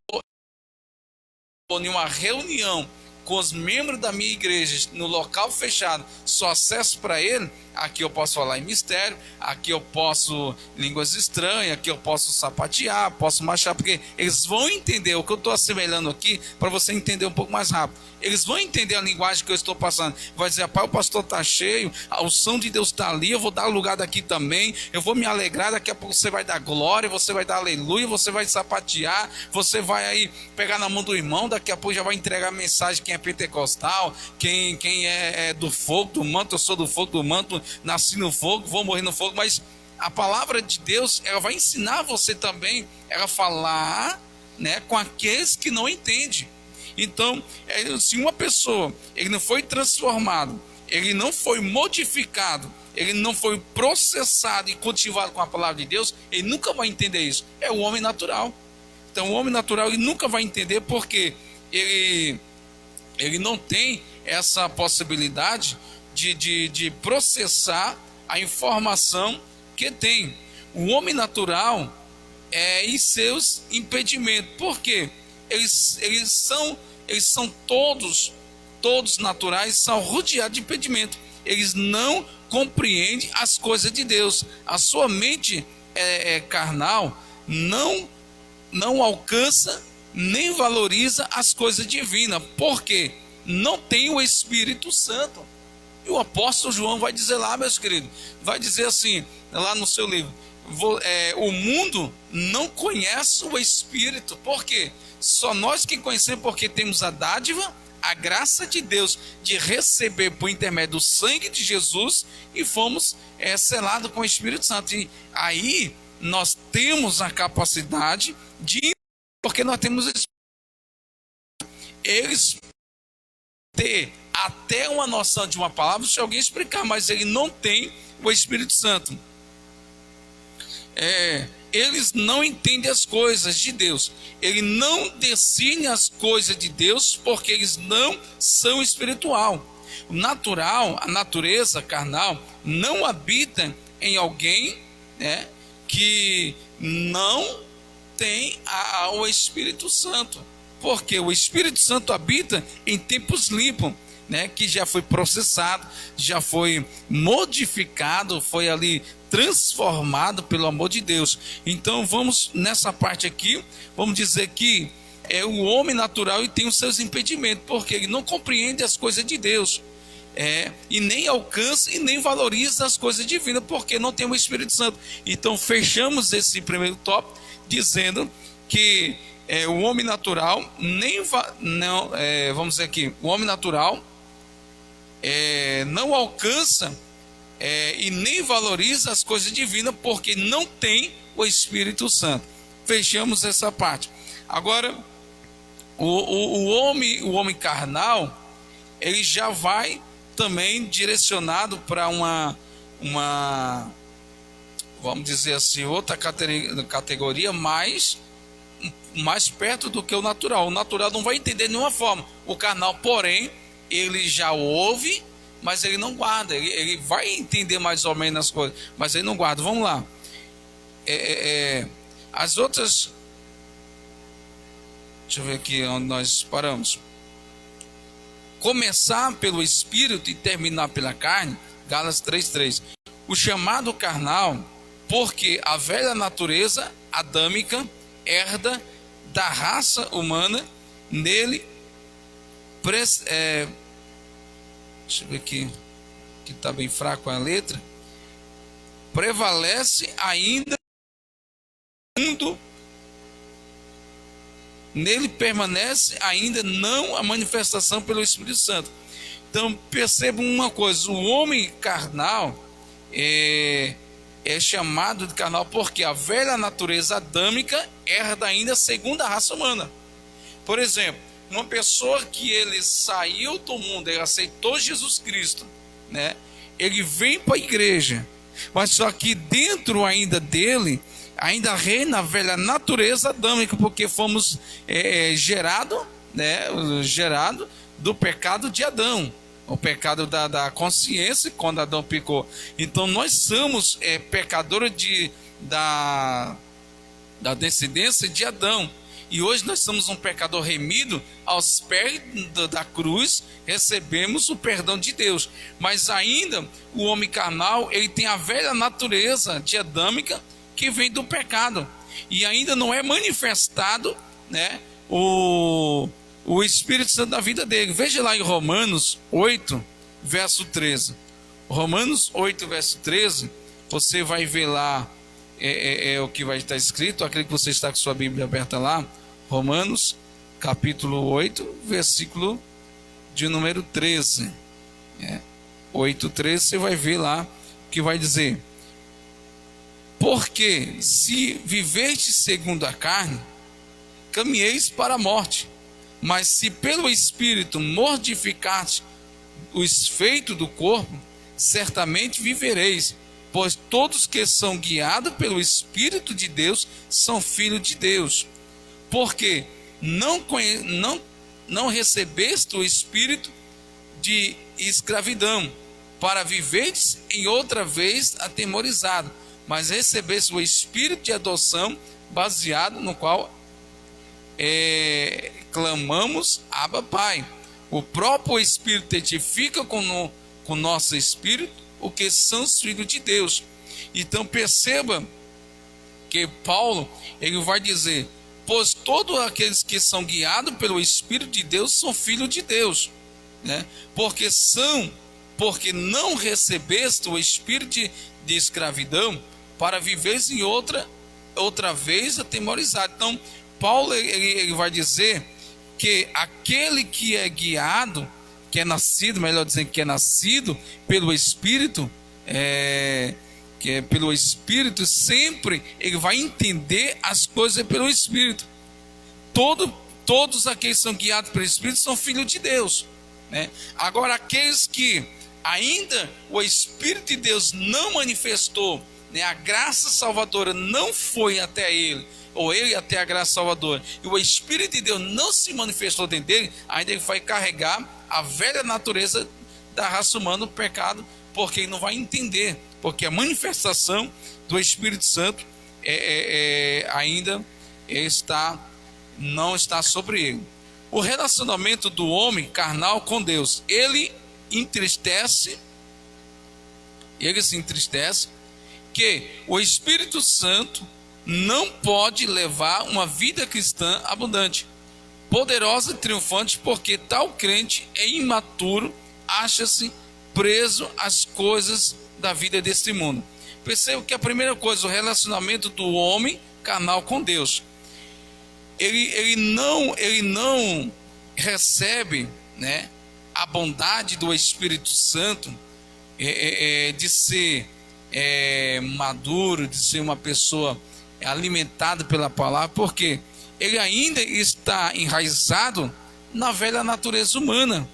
em uma reunião com os membros da minha igreja, no local fechado, só acesso para ele, aqui eu posso falar em mistério, aqui eu posso línguas estranhas, aqui eu posso sapatear, posso marchar, porque eles vão entender o que eu estou assemelhando aqui, para você entender um pouco mais rápido. Eles vão entender a linguagem que eu estou passando. Vai dizer, rapaz, o pastor está cheio, a unção de Deus está ali, eu vou dar lugar daqui também, eu vou me alegrar, daqui a pouco você vai dar glória, você vai dar aleluia, você vai sapatear, você vai aí pegar na mão do irmão, daqui a pouco já vai entregar a mensagem quem é pentecostal, quem é do fogo, do manto, eu sou do fogo, do manto, nasci no fogo, vou morrer no fogo, mas a palavra de Deus, ela vai ensinar você também, ela falar, né, com aqueles que não entendem. Então, se uma pessoa, ele não foi transformado, ele não foi modificado, ele não foi processado e cultivado com a palavra de Deus, ele nunca vai entender isso. É o homem natural. Então, o homem natural, ele nunca vai entender porque ele não tem essa possibilidade de processar a informação que tem. O homem natural, e seus impedimentos. Por quê? Eles são todos naturais, são rodeados de impedimento. Eles não compreendem as coisas de Deus. A sua mente carnal não alcança nem valoriza as coisas divinas. Por quê? Não tem o Espírito Santo. E o apóstolo João vai dizer lá, meus queridos, vai dizer assim, lá no seu livro, o mundo não conhece o Espírito. Por quê? Só nós que conhecemos, porque temos a dádiva, a graça de Deus, de receber por intermédio do sangue de Jesus, e fomos selados com o Espírito Santo. E aí nós temos a capacidade de, porque nós temos eles ter até uma noção de uma palavra se alguém explicar, mas ele não tem o Espírito Santo. Eles não entendem as coisas de Deus. Ele não decide as coisas de Deus porque eles não são espiritual. O natural, a natureza carnal, não habita em alguém, né, que não tem o Espírito Santo. Porque o Espírito Santo habita em tempos limpos, né, que já foi processado, já foi modificado, foi ali transformado pelo amor de Deus. Então vamos nessa parte aqui, vamos dizer que o homem natural e tem os seus impedimentos, porque ele não compreende as coisas de Deus, e nem alcança e nem valoriza as coisas divinas, porque não tem o Espírito Santo. Então fechamos esse primeiro tópico dizendo que o homem natural vamos dizer aqui, o homem natural não alcança e nem valoriza as coisas divinas, porque não tem o Espírito Santo. Fechamos essa parte. Agora, o homem carnal, ele já vai também direcionado para uma vamos dizer assim, outra categoria mais perto do que o natural. O natural não vai entender de nenhuma forma. O carnal, porém, ele já ouve, mas ele não guarda. Ele vai entender mais ou menos as coisas, mas ele não guarda. Vamos lá. As outras... Deixa eu ver aqui onde nós paramos. Começar pelo Espírito e terminar pela carne. Gálatas 3:3. O chamado carnal, porque a velha natureza adâmica herda da raça humana, nele deixa eu ver aqui, que está bem fraco a letra, prevalece ainda no mundo, nele permanece ainda não a manifestação pelo Espírito Santo. Então percebam uma coisa, o homem carnal é chamado de carnal porque a velha natureza adâmica herda ainda a segunda raça humana. Por exemplo, uma pessoa que ele saiu do mundo, ele aceitou Jesus Cristo, né? Ele vem para a igreja, mas só que dentro ainda dele ainda reina a velha natureza adâmica, porque fomos gerado do pecado de Adão, o pecado da consciência quando Adão pecou. Então nós somos pecadores da descendência de Adão. E hoje nós somos um pecador remido, aos pés da cruz recebemos o perdão de Deus. Mas ainda o homem carnal, ele tem a velha natureza de adâmica que vem do pecado. E ainda não é manifestado, né, o Espírito Santo na vida dele. Veja lá em Romanos 8, verso 13. Romanos 8, verso 13, você vai ver lá o que vai estar escrito. Acredito que você está com sua Bíblia aberta lá. Romanos, capítulo 8, versículo de número 13. 8, 13, você vai ver lá o que vai dizer. Porque se viverdes segundo a carne, caminheis para a morte. Mas se pelo Espírito mortificaste os feitos do corpo, certamente vivereis. Pois todos que são guiados pelo Espírito de Deus são filhos de Deus. Porque não recebeste o espírito de escravidão, para viveres em outra vez atemorizado, mas recebeste o espírito de adoção, baseado no qual clamamos Abba Pai. O próprio Espírito testifica com o nosso espírito o que são os filhos de Deus. Então perceba que Paulo, ele vai dizer: pois todos aqueles que são guiados pelo Espírito de Deus são filhos de Deus, né? Porque não recebeste o espírito de escravidão para viveres em outra vez atemorizado. Então Paulo ele vai dizer que aquele que é guiado, que é nascido, melhor dizendo, que é nascido pelo Espírito, que é pelo Espírito, sempre ele vai entender as coisas pelo Espírito. Todos aqueles que são guiados pelo Espírito são filhos de Deus, né? Agora, aqueles que ainda o Espírito de Deus não manifestou, né, a graça salvadora não foi até ele, ou ele até a graça salvadora, e o Espírito de Deus não se manifestou dentro dele, ainda ele vai carregar a velha natureza da raça humana, o pecado, porque ele não vai entender, porque a manifestação do Espírito Santo ainda não está sobre ele. O relacionamento do homem carnal com Deus, ele se entristece que o Espírito Santo não pode levar uma vida cristã abundante, poderosa e triunfante, porque tal crente é imaturo, acha-se preso às coisas da vida deste mundo. Perceba que a primeira coisa, o relacionamento do homem carnal com Deus, ele não recebe, né, a bondade do Espírito Santo, de ser maduro, de ser uma pessoa alimentada pela palavra, porque ele ainda está enraizado na velha natureza humana,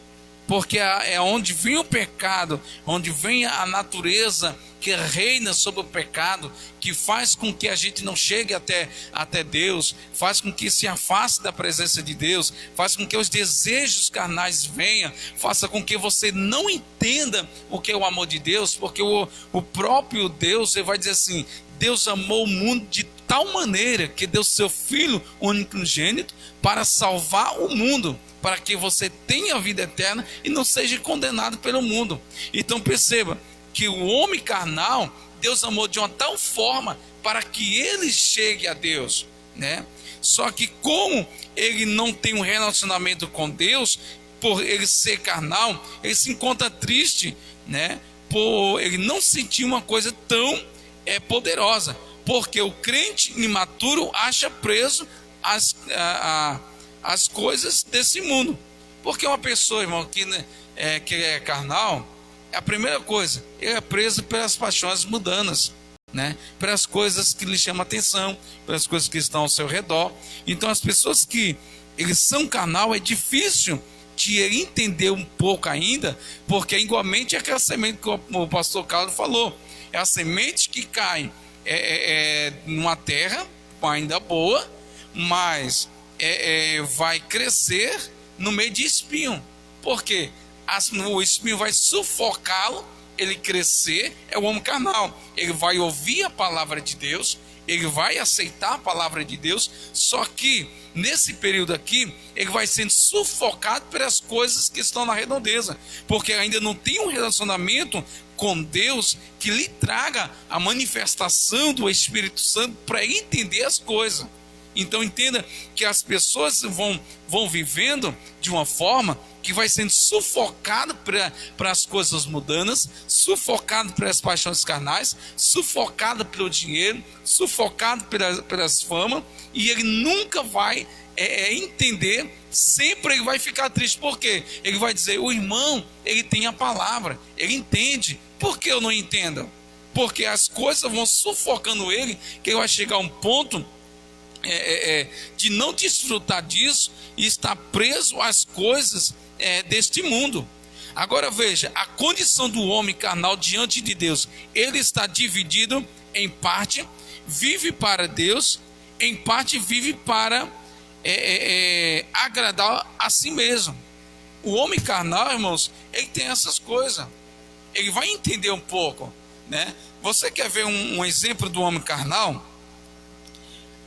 porque é onde vem o pecado, onde vem a natureza que reina sobre o pecado, que faz com que a gente não chegue até Deus, faz com que se afaste da presença de Deus, faz com que os desejos carnais venham, faça com que você não entenda o que é o amor de Deus, porque o próprio Deus, ele vai dizer assim: Deus amou o mundo de tal maneira que deu seu Filho unigênito para salvar o mundo, para que você tenha a vida eterna e não seja condenado pelo mundo. Então perceba que o homem carnal, Deus amou de uma tal forma para que ele chegue a Deus, né? Só que como ele não tem um relacionamento com Deus, por ele ser carnal, ele se encontra triste, né? Por ele não sentir uma coisa tão poderosa, porque o crente imaturo acha preso as coisas desse mundo. Porque uma pessoa, irmão, que é carnal, a primeira coisa, ele é preso pelas paixões mundanas, né? Pelas coisas que lhe chamam a atenção, pelas coisas que estão ao seu redor. Então as pessoas que eles são carnal, é difícil de ele entender um pouco ainda, porque igualmente é aquela semente que o pastor Carlos falou, é a semente que cai numa terra ainda boa, mas vai crescer no meio de espinho. Por quê? O espinho vai sufocá-lo, ele crescer, é o homem carnal. Ele vai ouvir a palavra de Deus, ele vai aceitar a palavra de Deus, só que nesse período aqui, ele vai sendo sufocado pelas coisas que estão na redondeza, porque ainda não tem um relacionamento com Deus que lhe traga a manifestação do Espírito Santo para ele entender as coisas. Então entenda que as pessoas vão vivendo de uma forma que vai sendo sufocado para as coisas mundanas, sufocado pelas paixões carnais, sufocado pelo dinheiro, sufocado pelas famas, e ele nunca vai entender, sempre ele vai ficar triste. Por quê? Ele vai dizer: o irmão, ele tem a palavra, ele entende, por que eu não entendo? Porque as coisas vão sufocando ele, que ele vai chegar a um ponto de não desfrutar disso e estar preso às coisas deste mundo. Agora veja, a condição do homem carnal diante de Deus, ele está dividido em parte, vive para Deus, em parte vive para agradar a si mesmo. O homem carnal, irmãos, ele tem essas coisas, ele vai entender um pouco, né? Você quer ver um exemplo do homem carnal?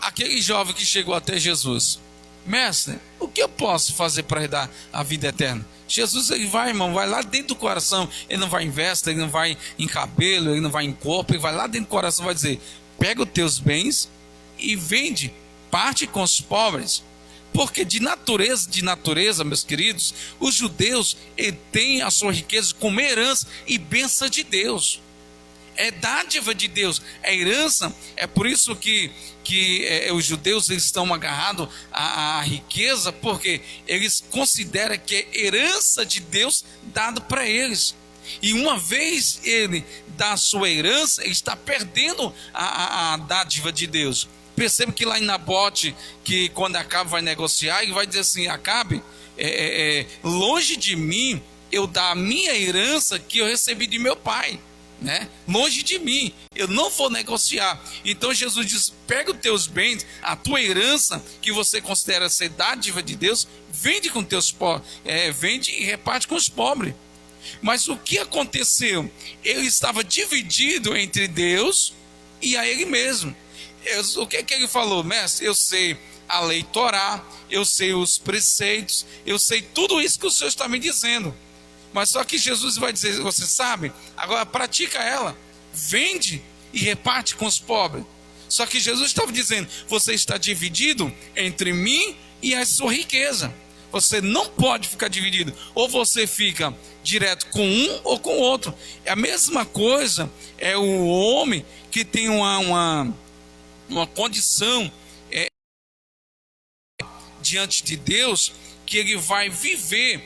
aquele jovem que chegou até Jesus: mestre, o que eu posso fazer para herdar a vida eterna? Jesus, ele vai, irmão, vai lá dentro do coração. Ele não vai em veste, ele não vai em cabelo, ele não vai em corpo, ele vai lá dentro do coração, vai dizer: pega os teus bens e vende, parte com os pobres. Porque de natureza, meus queridos, os judeus têm a sua riqueza como herança e bênção de Deus. É dádiva de Deus, é herança. É por isso que os judeus, eles estão agarrados à riqueza, porque eles consideram que é herança de Deus dado para eles. E uma vez ele dá a sua herança, ele está perdendo a dádiva de Deus. Perceba que lá em Nabote, que quando Acabe vai negociar, ele vai dizer assim: Acabe, longe de mim eu dar a minha herança que eu recebi de meu pai, né? Longe de mim, eu não vou negociar. Então Jesus diz: pega os teus bens, a tua herança que você considera ser dádiva de Deus, vende com teus vende e reparte com os pobres. Mas o que aconteceu? Ele estava dividido entre Deus e a ele mesmo. O que é que ele falou? Mestre, eu sei a lei Torá, eu sei os preceitos, eu sei tudo isso que o Senhor está me dizendo. Mas só que Jesus vai dizer: você sabe, agora pratica ela, vende e reparte com os pobres. Só que Jesus estava dizendo: você está dividido entre mim e a sua riqueza. Você não pode ficar dividido, ou você fica direto com um ou com o outro. É a mesma coisa, é o homem que tem uma condição diante de Deus, que ele vai viver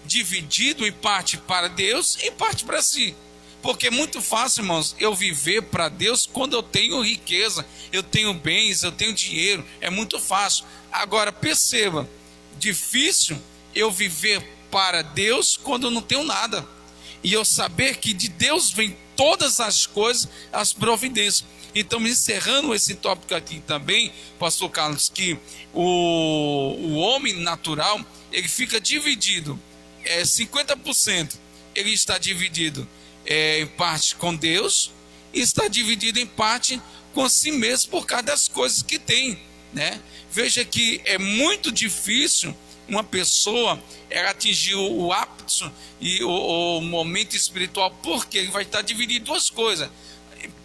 dividido em parte para Deus e parte para si. Porque é muito fácil, irmãos, eu viver para Deus quando eu tenho riqueza, eu tenho bens, eu tenho dinheiro, é muito fácil. Agora perceba, difícil eu viver para Deus quando eu não tenho nada, e eu saber que de Deus vem todas as coisas, as providências. Então, encerrando esse tópico aqui também, pastor Carlos, que o homem natural, ele fica dividido, 50% ele está dividido em parte com Deus, e está dividido em parte com si mesmo, por causa das coisas que tem, né? Veja que é muito difícil uma pessoa atingir o ápice e o momento espiritual, porque ele vai estar dividido em duas coisas.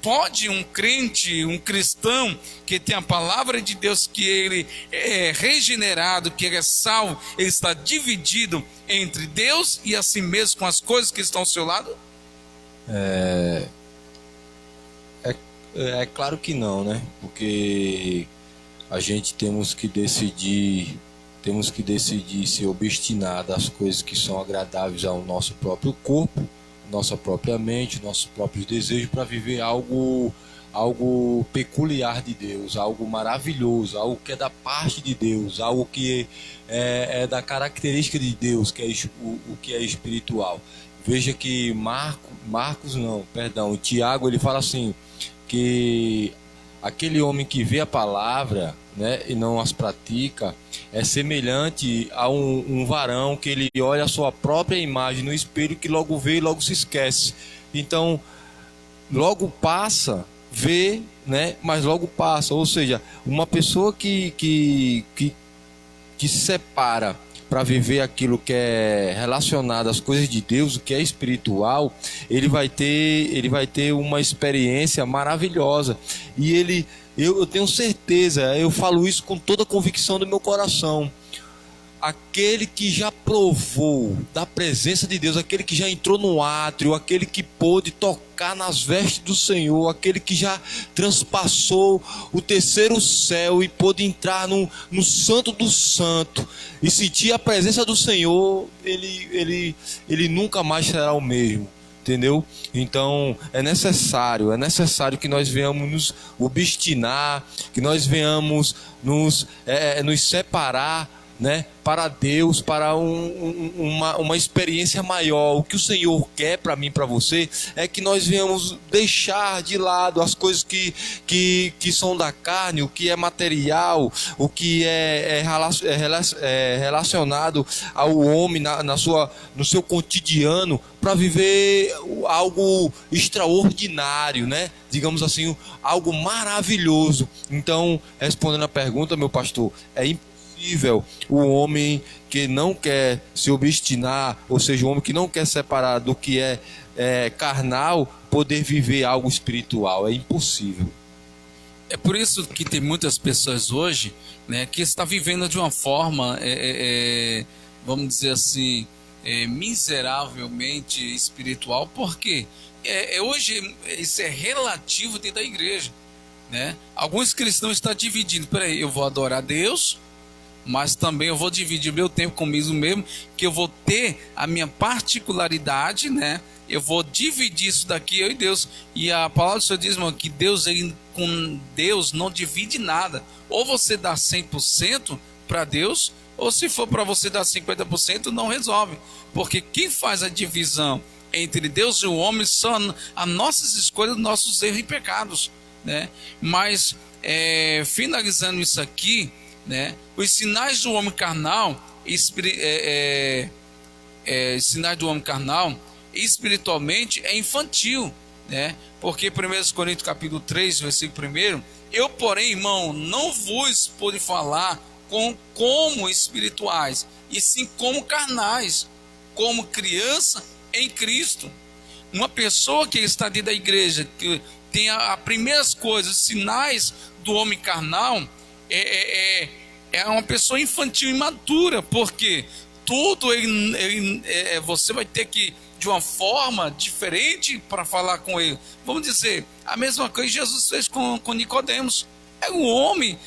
Pode um crente, um cristão que tem a palavra de Deus, que ele é regenerado, que ele é salvo, ele está dividido entre Deus e a si mesmo com as coisas que estão ao seu lado?
É claro que não, né? Porque a gente temos que decidir se obstinar das coisas que são agradáveis ao nosso próprio corpo, nossa própria mente, nossos próprios desejos, para viver algo peculiar de Deus, algo maravilhoso, algo que é da parte de Deus, algo que é da característica de Deus, que é o que é espiritual. Veja que Tiago, ele fala assim, que aquele homem que vê a palavra, né, e não as pratica, é semelhante a um varão que ele olha a sua própria imagem no espelho, que logo vê e logo se esquece. Então, logo passa, vê, né, mas logo passa. Ou seja, uma pessoa que se separa para viver aquilo que é relacionado às coisas de Deus, o que é espiritual, ele vai ter uma experiência maravilhosa. E eu tenho certeza, eu falo isso com toda a convicção do meu coração, aquele que já provou da presença de Deus, aquele que já entrou no átrio, aquele que pôde tocar nas vestes do Senhor, aquele que já transpassou o terceiro céu e pôde entrar no santo do santo e sentir a presença do Senhor, ele nunca mais será o mesmo. Entendeu? Então é necessário que nós venhamos nos obstinar, que nós venhamos nos separar né, para Deus, para uma experiência maior. O que o Senhor quer para mim, para você, é que nós venhamos deixar de lado as coisas que são da carne, o que é material, o que é relacionado ao homem no seu cotidiano, para viver algo extraordinário, né? Digamos assim, algo maravilhoso. Então, respondendo a pergunta, meu pastor, é impossível o homem que não quer se obstinar, ou seja, o homem que não quer separar do que é carnal, poder viver algo espiritual. É impossível.
É por isso que tem muitas pessoas hoje, né, que estão vivendo de uma forma, vamos dizer assim, miseravelmente espiritual, porque hoje isso é relativo dentro da igreja, né? Alguns cristãos estão dividindo, peraí, eu vou adorar a Deus, mas também eu vou dividir meu tempo comigo mesmo, que eu vou ter a minha particularidade, né? Eu vou dividir isso daqui, eu e Deus. E a palavra do Senhor diz, irmão, que com Deus não divide nada. Ou você dá 100% para Deus, ou se for para você dar 50%, não resolve. Porque quem faz a divisão entre Deus e o homem são as nossas escolhas, nossos erros e pecados, né? Mas, finalizando isso aqui, né, os sinais do homem carnal, sinais do homem carnal, espiritualmente é infantil, né? Porque 1 Coríntios capítulo 3, versículo 1, eu, porém, irmão, não vos pude falar como espirituais, e sim como carnais, como criança em Cristo. Uma pessoa que está dentro da igreja, que tem as primeiras coisas, sinais do homem carnal, é uma pessoa infantil, imatura, porque tudo você vai ter que, de uma forma diferente, para falar com ele. Vamos dizer, a mesma coisa que Jesus fez com Nicodemos. É um homem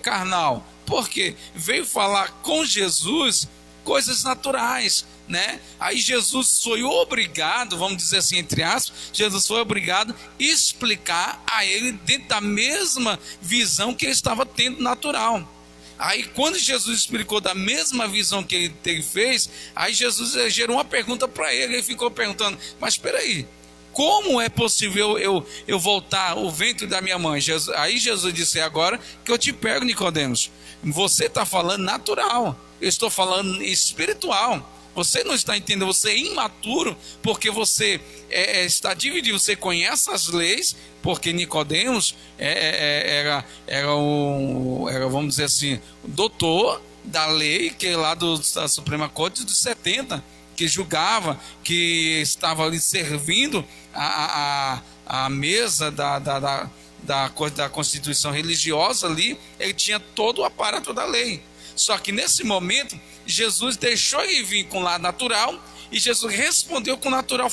carnal, porque veio falar com Jesus coisas naturais, né? Aí Jesus foi obrigado, vamos dizer assim, entre aspas, Jesus foi obrigado a explicar a ele dentro da mesma visão que ele estava tendo natural. Aí quando Jesus explicou da mesma visão que ele fez, aí Jesus gerou uma pergunta para ele, ele ficou perguntando, mas espera aí, como é possível eu voltar o ventre da minha mãe? Aí Jesus disse, agora que eu te pego, Nicodemos, você está falando natural, eu estou falando espiritual. Você não está entendendo, você é imaturo, porque você está dividido, você conhece as leis, porque Nicodemos era, vamos dizer assim, o doutor da lei, que é lá da Suprema Corte dos 70, que julgava, que estava ali servindo a mesa da Constituição religiosa ali, ele tinha todo o aparato da lei. Só que nesse momento, Jesus deixou ele vir com o lado natural, e Jesus respondeu com o natural,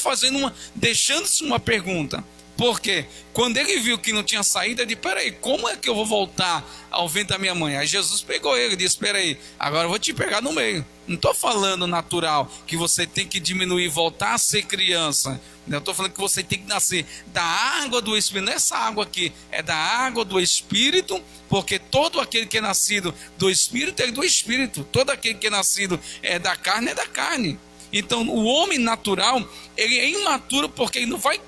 deixando-se uma pergunta. Porque quando ele viu que não tinha saída, ele disse, peraí, como é que eu vou voltar ao ventre da minha mãe? Aí Jesus pegou ele e disse, peraí, agora eu vou te pegar no meio. Não estou falando natural, que você tem que diminuir, voltar a ser criança. Eu estou falando que você tem que nascer da água do Espírito. Não é essa água aqui, é da água do Espírito, porque todo aquele que é nascido do Espírito é do Espírito. Todo aquele que é nascido da carne é da carne. Então o homem natural, ele é imaturo porque ele não vai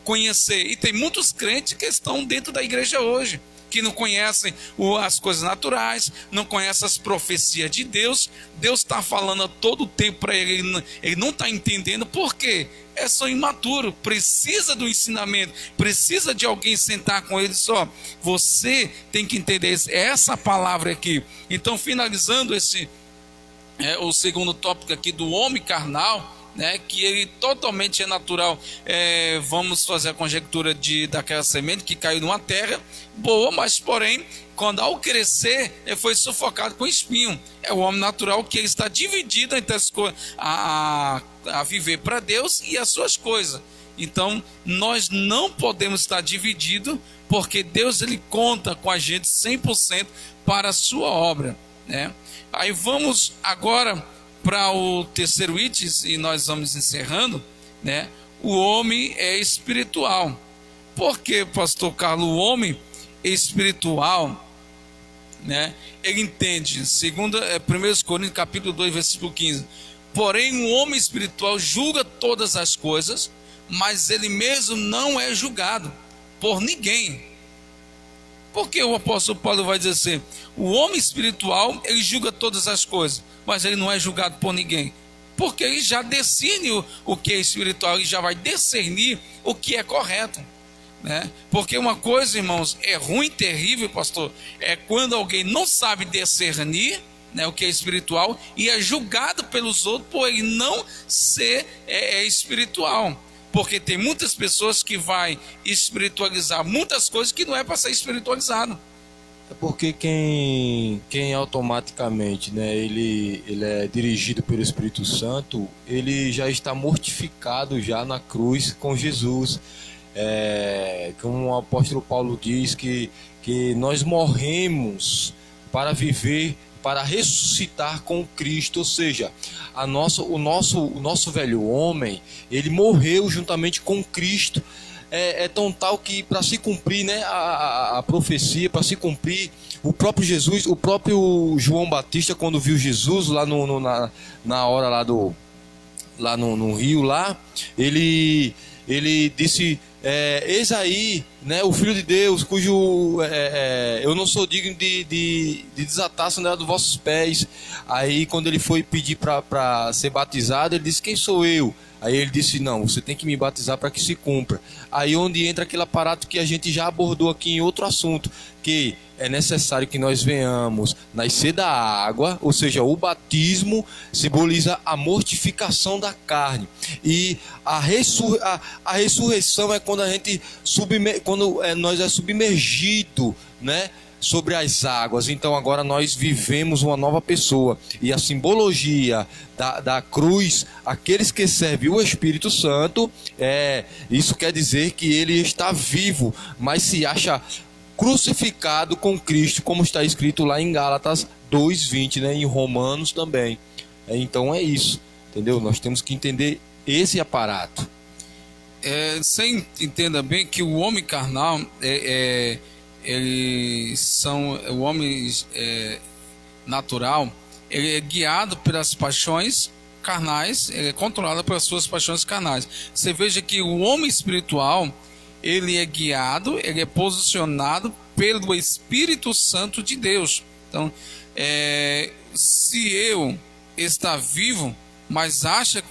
conhecer. E tem muitos crentes que estão dentro da igreja hoje, que não conhecem as coisas naturais, não conhecem as profecias de Deus. Deus está falando a todo tempo para ele, ele não está entendendo. Por quê? É só imaturo, precisa do ensinamento, precisa de alguém sentar com ele só. Você tem que entender essa palavra aqui. Então, finalizando o segundo tópico aqui do homem carnal, né, que ele totalmente é natural. Vamos fazer a conjectura daquela semente que caiu numa terra boa, mas porém, quando ao crescer, ele foi sufocado com espinho. É o homem natural que ele está dividido entre as coisas, a viver para Deus e as suas coisas. Então, nós não podemos estar divididos, porque Deus ele conta com a gente 100% para a sua obra, né? Aí vamos agora para o terceiro item, e nós vamos encerrando, né? O homem é espiritual. Por que, pastor Carlos, o homem espiritual, né? Ele entende, segundo 1 Coríntios capítulo 2, versículo 15. Porém, um homem espiritual julga todas as coisas, mas ele mesmo não é julgado por ninguém. Por que o apóstolo Paulo vai dizer assim? O homem espiritual, ele julga todas as coisas, mas ele não é julgado por ninguém. Porque ele já decide o que é espiritual, ele já vai discernir o que é correto, né? Porque uma coisa, irmãos, é ruim, terrível, pastor, é quando alguém não sabe discernir, né, o que é espiritual e é julgado pelos outros por ele não ser espiritual. Porque tem muitas pessoas que vai espiritualizar muitas coisas que não é para ser espiritualizado.
É porque quem automaticamente, né, ele é dirigido pelo Espírito Santo, ele já está mortificado já na cruz com Jesus. Como o apóstolo Paulo diz, que nós morremos para viver, para ressuscitar com Cristo. Ou seja, o nosso velho homem, ele morreu juntamente com Cristo. É tão tal que, para se cumprir, né, a profecia, para se cumprir, o próprio Jesus, o próprio João Batista, quando viu Jesus lá na hora lá no rio, lá, ele disse: eis aí, né, o Filho de Deus, cujo eu não sou digno de desatar a sandália dos vossos pés. Aí, quando ele foi pedir para ser batizado, ele disse: quem sou eu? Aí ele disse: não, você tem que me batizar para que se cumpra. Aí onde entra aquele aparato que a gente já abordou aqui em outro assunto, que é necessário que nós venhamos nascer da água, ou seja, o batismo simboliza a mortificação da carne. E a ressurreição é quando nós é submergido, né, sobre as águas. Então agora nós vivemos uma nova pessoa. E a simbologia da cruz, aqueles que servem o Espírito Santo, isso quer dizer que ele está vivo, mas se acha crucificado com Cristo, como está escrito lá em Gálatas 2:20, né, em Romanos também. Então é isso, entendeu? Nós temos que entender esse aparato.
Você entenda bem que o homem carnal o homem natural, ele é guiado pelas paixões carnais, ele é controlado pelas suas paixões carnais. Você veja que o homem espiritual, ele é guiado, ele é posicionado pelo Espírito Santo de Deus. Então, se eu está vivo, mas acha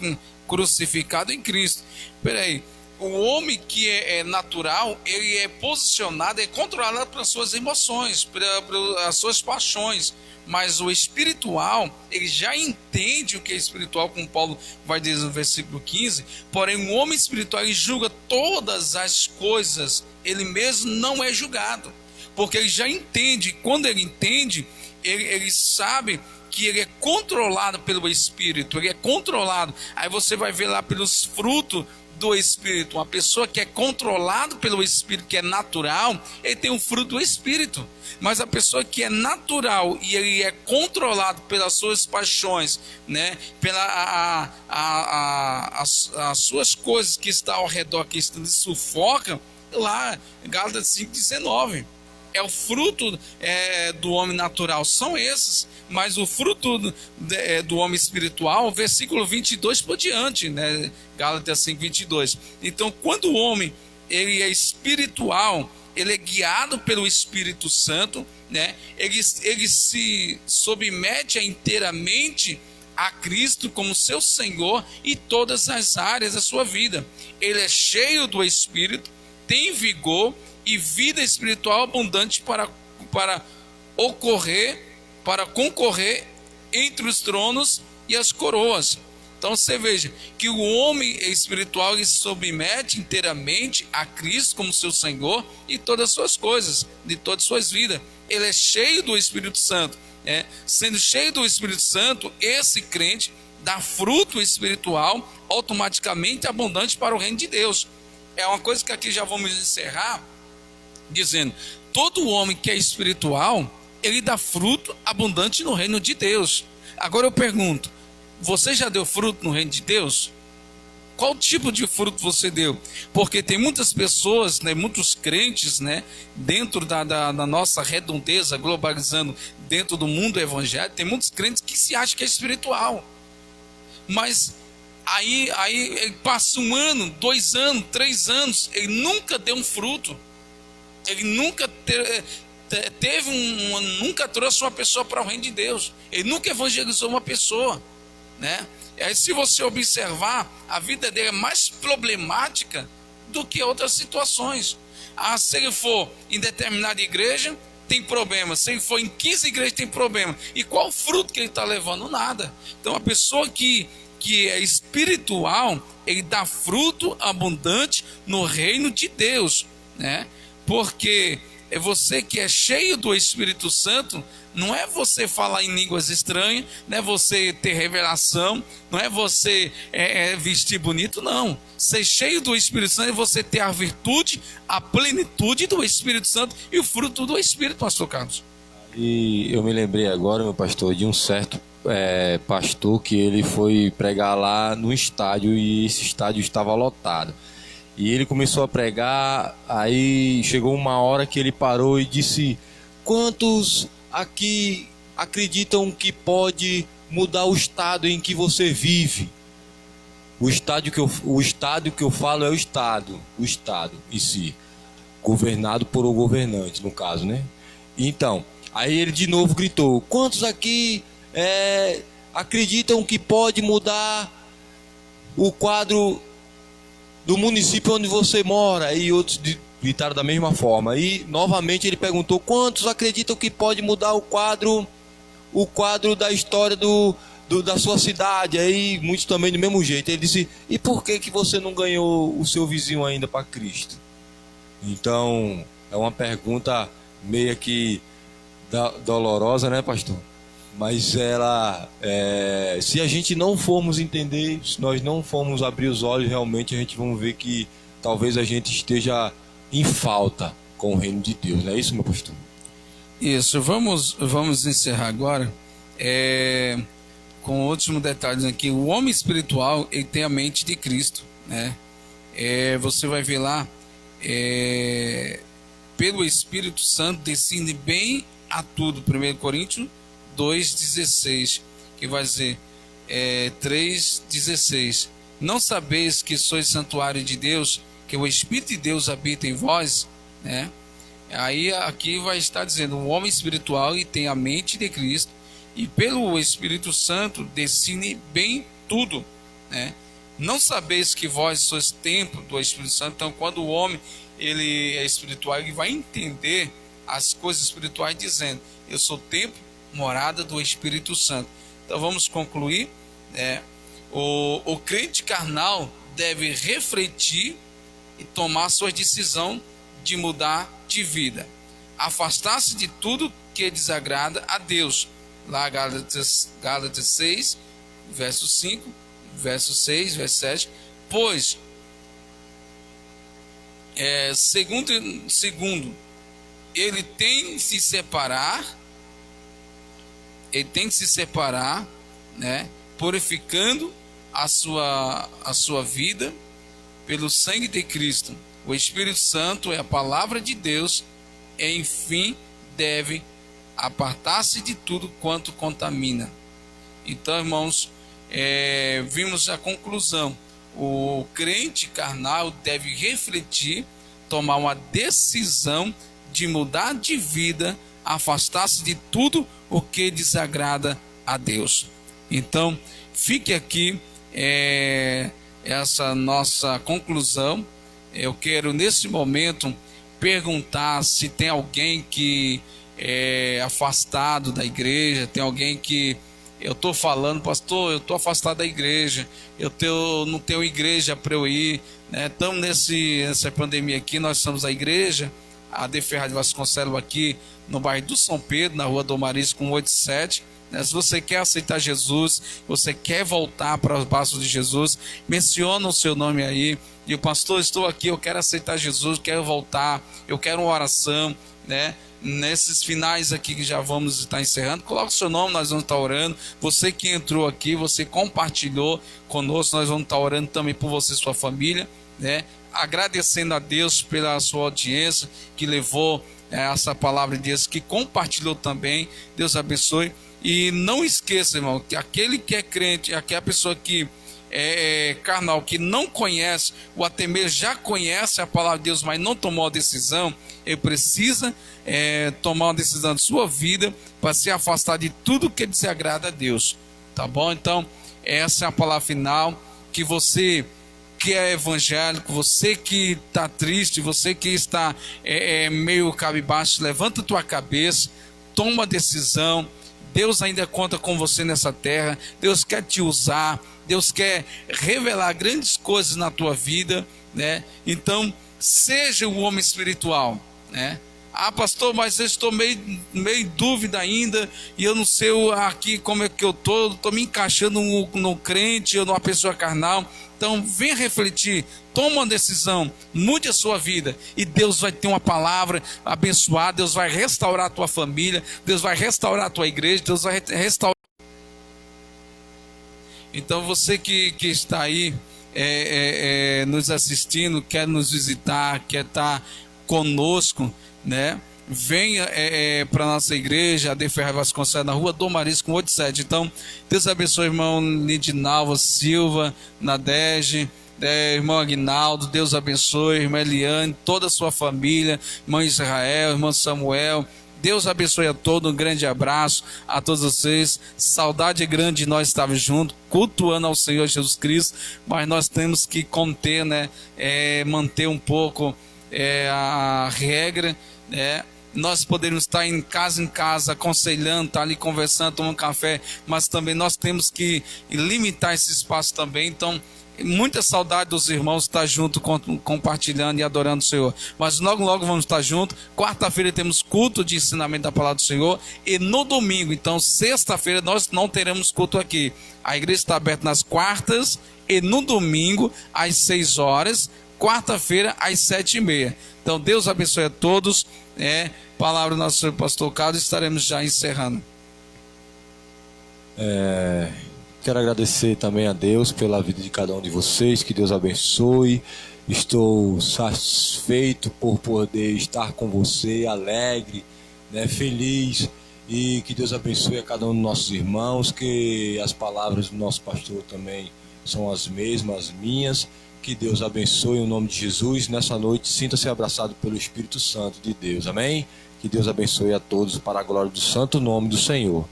crucificado em Cristo, peraí, o homem que é natural, ele é posicionado, é controlado pelas suas emoções, pelas suas paixões. Mas o espiritual, ele já entende o que é espiritual, como Paulo vai dizer no versículo 15. Porém, o homem espiritual, ele julga todas as coisas, ele mesmo não é julgado. Porque ele já entende, quando ele entende, ele sabe que ele é controlado pelo Espírito, ele é controlado. Aí você vai ver lá pelos frutos do Espírito. Uma pessoa que é controlada pelo Espírito, que é natural, ele tem o fruto do Espírito. Mas a pessoa que é natural e ele é controlado pelas suas paixões, né, as suas coisas que estão ao redor, que estão sufoca, lá, Gálatas 5:19. É o fruto do homem natural, são esses. Mas o fruto do homem espiritual, versículo 22 por diante, né? Gálatas 5:22. Então, quando o homem ele é espiritual, ele é guiado pelo Espírito Santo, né? Ele se submete inteiramente a Cristo como seu Senhor em todas as áreas da sua vida. Ele é cheio do Espírito, tem vigor e vida espiritual abundante para concorrer entre os tronos e as coroas. Então você veja que o homem espiritual ele se submete inteiramente a Cristo como seu Senhor e todas as suas coisas, de todas as suas vidas. Ele é cheio do Espírito Santo. Sendo cheio do Espírito Santo, esse crente dá fruto espiritual automaticamente abundante para o reino de Deus. É uma coisa que aqui já vamos encerrar dizendo: todo homem que é espiritual, ele dá fruto abundante no reino de Deus. Agora eu pergunto, você já deu fruto no reino de Deus? qual tipo de fruto você deu? Porque tem muitas pessoas, né, muitos crentes, né, dentro da nossa redondeza, globalizando, dentro do mundo evangélico, tem muitos crentes que se acham que é espiritual. Mas aí ele passa 1 ano, 2 anos, 3 anos, ele nunca deu um fruto. Ele nunca nunca trouxe uma pessoa para o reino de Deus. Ele nunca evangelizou uma pessoa, né? E aí, se você observar, a vida dele é mais problemática do que outras situações. Se ele for em determinada igreja, tem problema. Se ele for em 15 igrejas, tem problema. E qual o fruto que ele está levando? Nada. Então, a pessoa que é espiritual, ele dá fruto abundante no reino de Deus, né? Porque é você que é cheio do Espírito Santo, não é você falar em línguas estranhas, não é você ter revelação, não é você vestir bonito, não. Ser cheio do Espírito Santo é você ter a virtude, a plenitude do Espírito Santo e o fruto do Espírito, pastor Carlos.
E eu me lembrei agora, meu pastor, de um certo pastor que ele foi pregar lá no estádio e esse estádio estava lotado. E ele começou a pregar, aí chegou uma hora que ele parou e disse: quantos aqui acreditam que pode mudar o estado em que você vive? O estado que eu falo é o estado em si, governado por o governante, no caso, né? Então, aí ele de novo gritou: quantos aqui acreditam que pode mudar o quadro do município onde você mora? E outros gritaram da mesma forma. E novamente ele perguntou: quantos acreditam que pode mudar o quadro da história da sua cidade? Aí muitos também do mesmo jeito. Ele disse: e por que você não ganhou o seu vizinho ainda para Cristo? Então é uma pergunta meio que dolorosa, né, pastor? Mas ela, se a gente não formos entender, se nós não formos abrir os olhos, realmente a gente vai ver que talvez a gente esteja em falta com o reino de Deus. Não é isso, meu pastor?
Isso, vamos encerrar agora com o último detalhe aqui. O homem espiritual, ele tem a mente de Cristo, né? Você vai ver lá, pelo Espírito Santo decide bem a tudo. 1 Coríntios 2,16, que vai dizer 3,16: não sabeis que sois santuário de Deus, que o Espírito de Deus habita em vós, né? Aí aqui vai estar dizendo: o homem espiritual e tem a mente de Cristo, e pelo Espírito Santo decide bem tudo, né? Não sabeis que vós sois templo do Espírito Santo. Então, quando o homem ele é espiritual, ele vai entender as coisas espirituais dizendo: eu sou templo, morada do Espírito Santo. Então vamos concluir, o crente carnal deve refletir e tomar sua decisão de mudar de vida, afastar-se de tudo que desagrada a Deus. Lá Gálatas 6, verso 5, verso 6, verso 7. Pois segundo ele tem de se separar, né, purificando a sua vida pelo sangue de Cristo. O Espírito Santo é a palavra de Deus, e enfim deve apartar-se de tudo quanto contamina. Então, irmãos, vimos a conclusão. O crente carnal deve refletir, tomar uma decisão de mudar de vida, afastar-se de tudo o que desagrada a Deus. Então, fique aqui essa nossa conclusão. Eu quero nesse momento perguntar se tem alguém que é afastado da igreja, tem alguém que eu estou falando: pastor, eu estou afastado da igreja, não tenho igreja para eu ir, né? Estamos nessa pandemia aqui, nós somos a igreja, a De Ferraz de Vasconcelos, aqui no bairro do São Pedro, na rua Dom Maris com 87, né? Se você quer aceitar Jesus, você quer voltar para os braços de Jesus, menciona o seu nome aí, e o pastor, estou aqui, eu quero aceitar Jesus, quero voltar, eu quero uma oração, né? nesses finais aqui que já vamos estar encerrando, coloca o seu nome, nós vamos estar orando. Você que entrou aqui, você compartilhou conosco, nós vamos estar orando também por você e sua família, né? Agradecendo a Deus pela sua audiência que levou essa palavra de Deus, que compartilhou também. Deus abençoe. E não esqueça, irmão, que aquele que é crente, aquela pessoa que é carnal, que não conhece, ou até mesmo já conhece a palavra de Deus, mas não tomou a decisão, ele precisa tomar uma decisão de sua vida para se afastar de tudo que desagrada a Deus, tá bom? Então, essa é a palavra final. Que você que é evangélico, você que está triste, você que está meio cabisbaixo, levanta a tua cabeça, toma a decisão. Deus ainda conta com você nessa terra. Deus quer te usar. Deus quer revelar grandes coisas na tua vida, né? Então, seja o homem espiritual, né? Ah, pastor, mas eu estou meio em dúvida ainda, e eu não sei aqui como é que eu estou me encaixando no crente ou numa pessoa carnal. Então, venha refletir, toma uma decisão, mude a sua vida, e Deus vai ter uma palavra abençoada. Deus vai restaurar a tua família, Deus vai restaurar a tua igreja, Deus vai restaurar. Então, você que está aí nos assistindo, quer nos visitar, quer estar conosco, né? Venha para a nossa igreja, AD Ferreira Vasconcelos, na rua Dom Marisco 187. Então, Deus abençoe, irmão Lidinalva Silva, Nadege, irmão Aguinaldo, Deus abençoe, irmã Eliane, toda a sua família, irmão Israel, irmão Samuel. Deus abençoe a todos, um grande abraço a todos vocês. Saudade grande de nós estarmos juntos, cultuando ao Senhor Jesus Cristo, mas nós temos que conter, né? Manter um pouco a regra, né? Nós podemos estar em casa, aconselhando, estar ali conversando, tomando café, mas também nós temos que limitar esse espaço também. Então, muita saudade dos irmãos estar junto, compartilhando e adorando o Senhor. Mas logo vamos estar juntos. Quarta-feira temos culto de ensinamento da palavra do Senhor. E no domingo, então sexta-feira, nós não teremos culto aqui. A igreja está aberta nas quartas e no domingo às 6 horas. Quarta-feira às 7h30. Então Deus abençoe a todos. Palavra do nosso pastor Carlos. Estaremos já encerrando.
Quero agradecer também a Deus pela vida de cada um de vocês, que Deus abençoe. Estou satisfeito por poder estar com você, alegre, né, feliz, e que Deus abençoe a cada um dos nossos irmãos, que as palavras do nosso pastor também são as mesmas, as minhas. Que Deus abençoe em nome de Jesus. Nessa noite, sinta-se abraçado pelo Espírito Santo de Deus, amém? Que Deus abençoe a todos para a glória do santo nome do Senhor.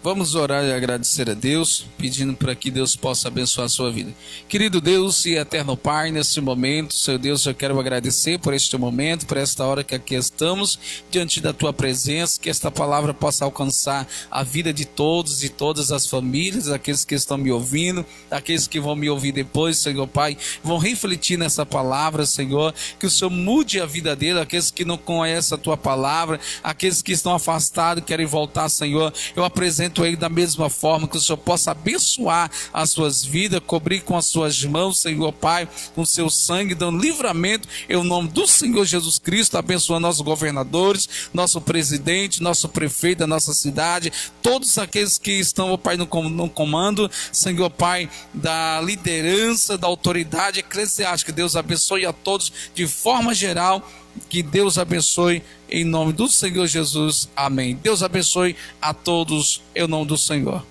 Vamos orar e agradecer a Deus, pedindo para que Deus possa abençoar a sua vida. Querido Deus e eterno Pai, nesse momento, Senhor Deus, eu quero agradecer por este momento, por esta hora que aqui estamos, diante da Tua presença, que esta palavra possa alcançar a vida de todos e todas as famílias, aqueles que estão me ouvindo, aqueles que vão me ouvir depois, Senhor Pai, vão refletir nessa palavra, Senhor, que o Senhor mude a vida deles, aqueles que não conhecem a Tua palavra, aqueles que estão afastados, querem voltar, Senhor, eu apresento ele da mesma forma, que o Senhor possa abençoar as suas vidas, cobrir com as suas mãos, Senhor Pai, com seu sangue, dando livramento em nome do Senhor Jesus Cristo, abençoando nossos governadores, nosso presidente, nosso prefeito da nossa cidade, todos aqueles que estão, Pai, no comando, Senhor Pai, da liderança, da autoridade eclesiástica. Deus abençoe a todos de forma geral. Que Deus abençoe em nome do Senhor Jesus. Amém. Deus abençoe a todos em nome do Senhor.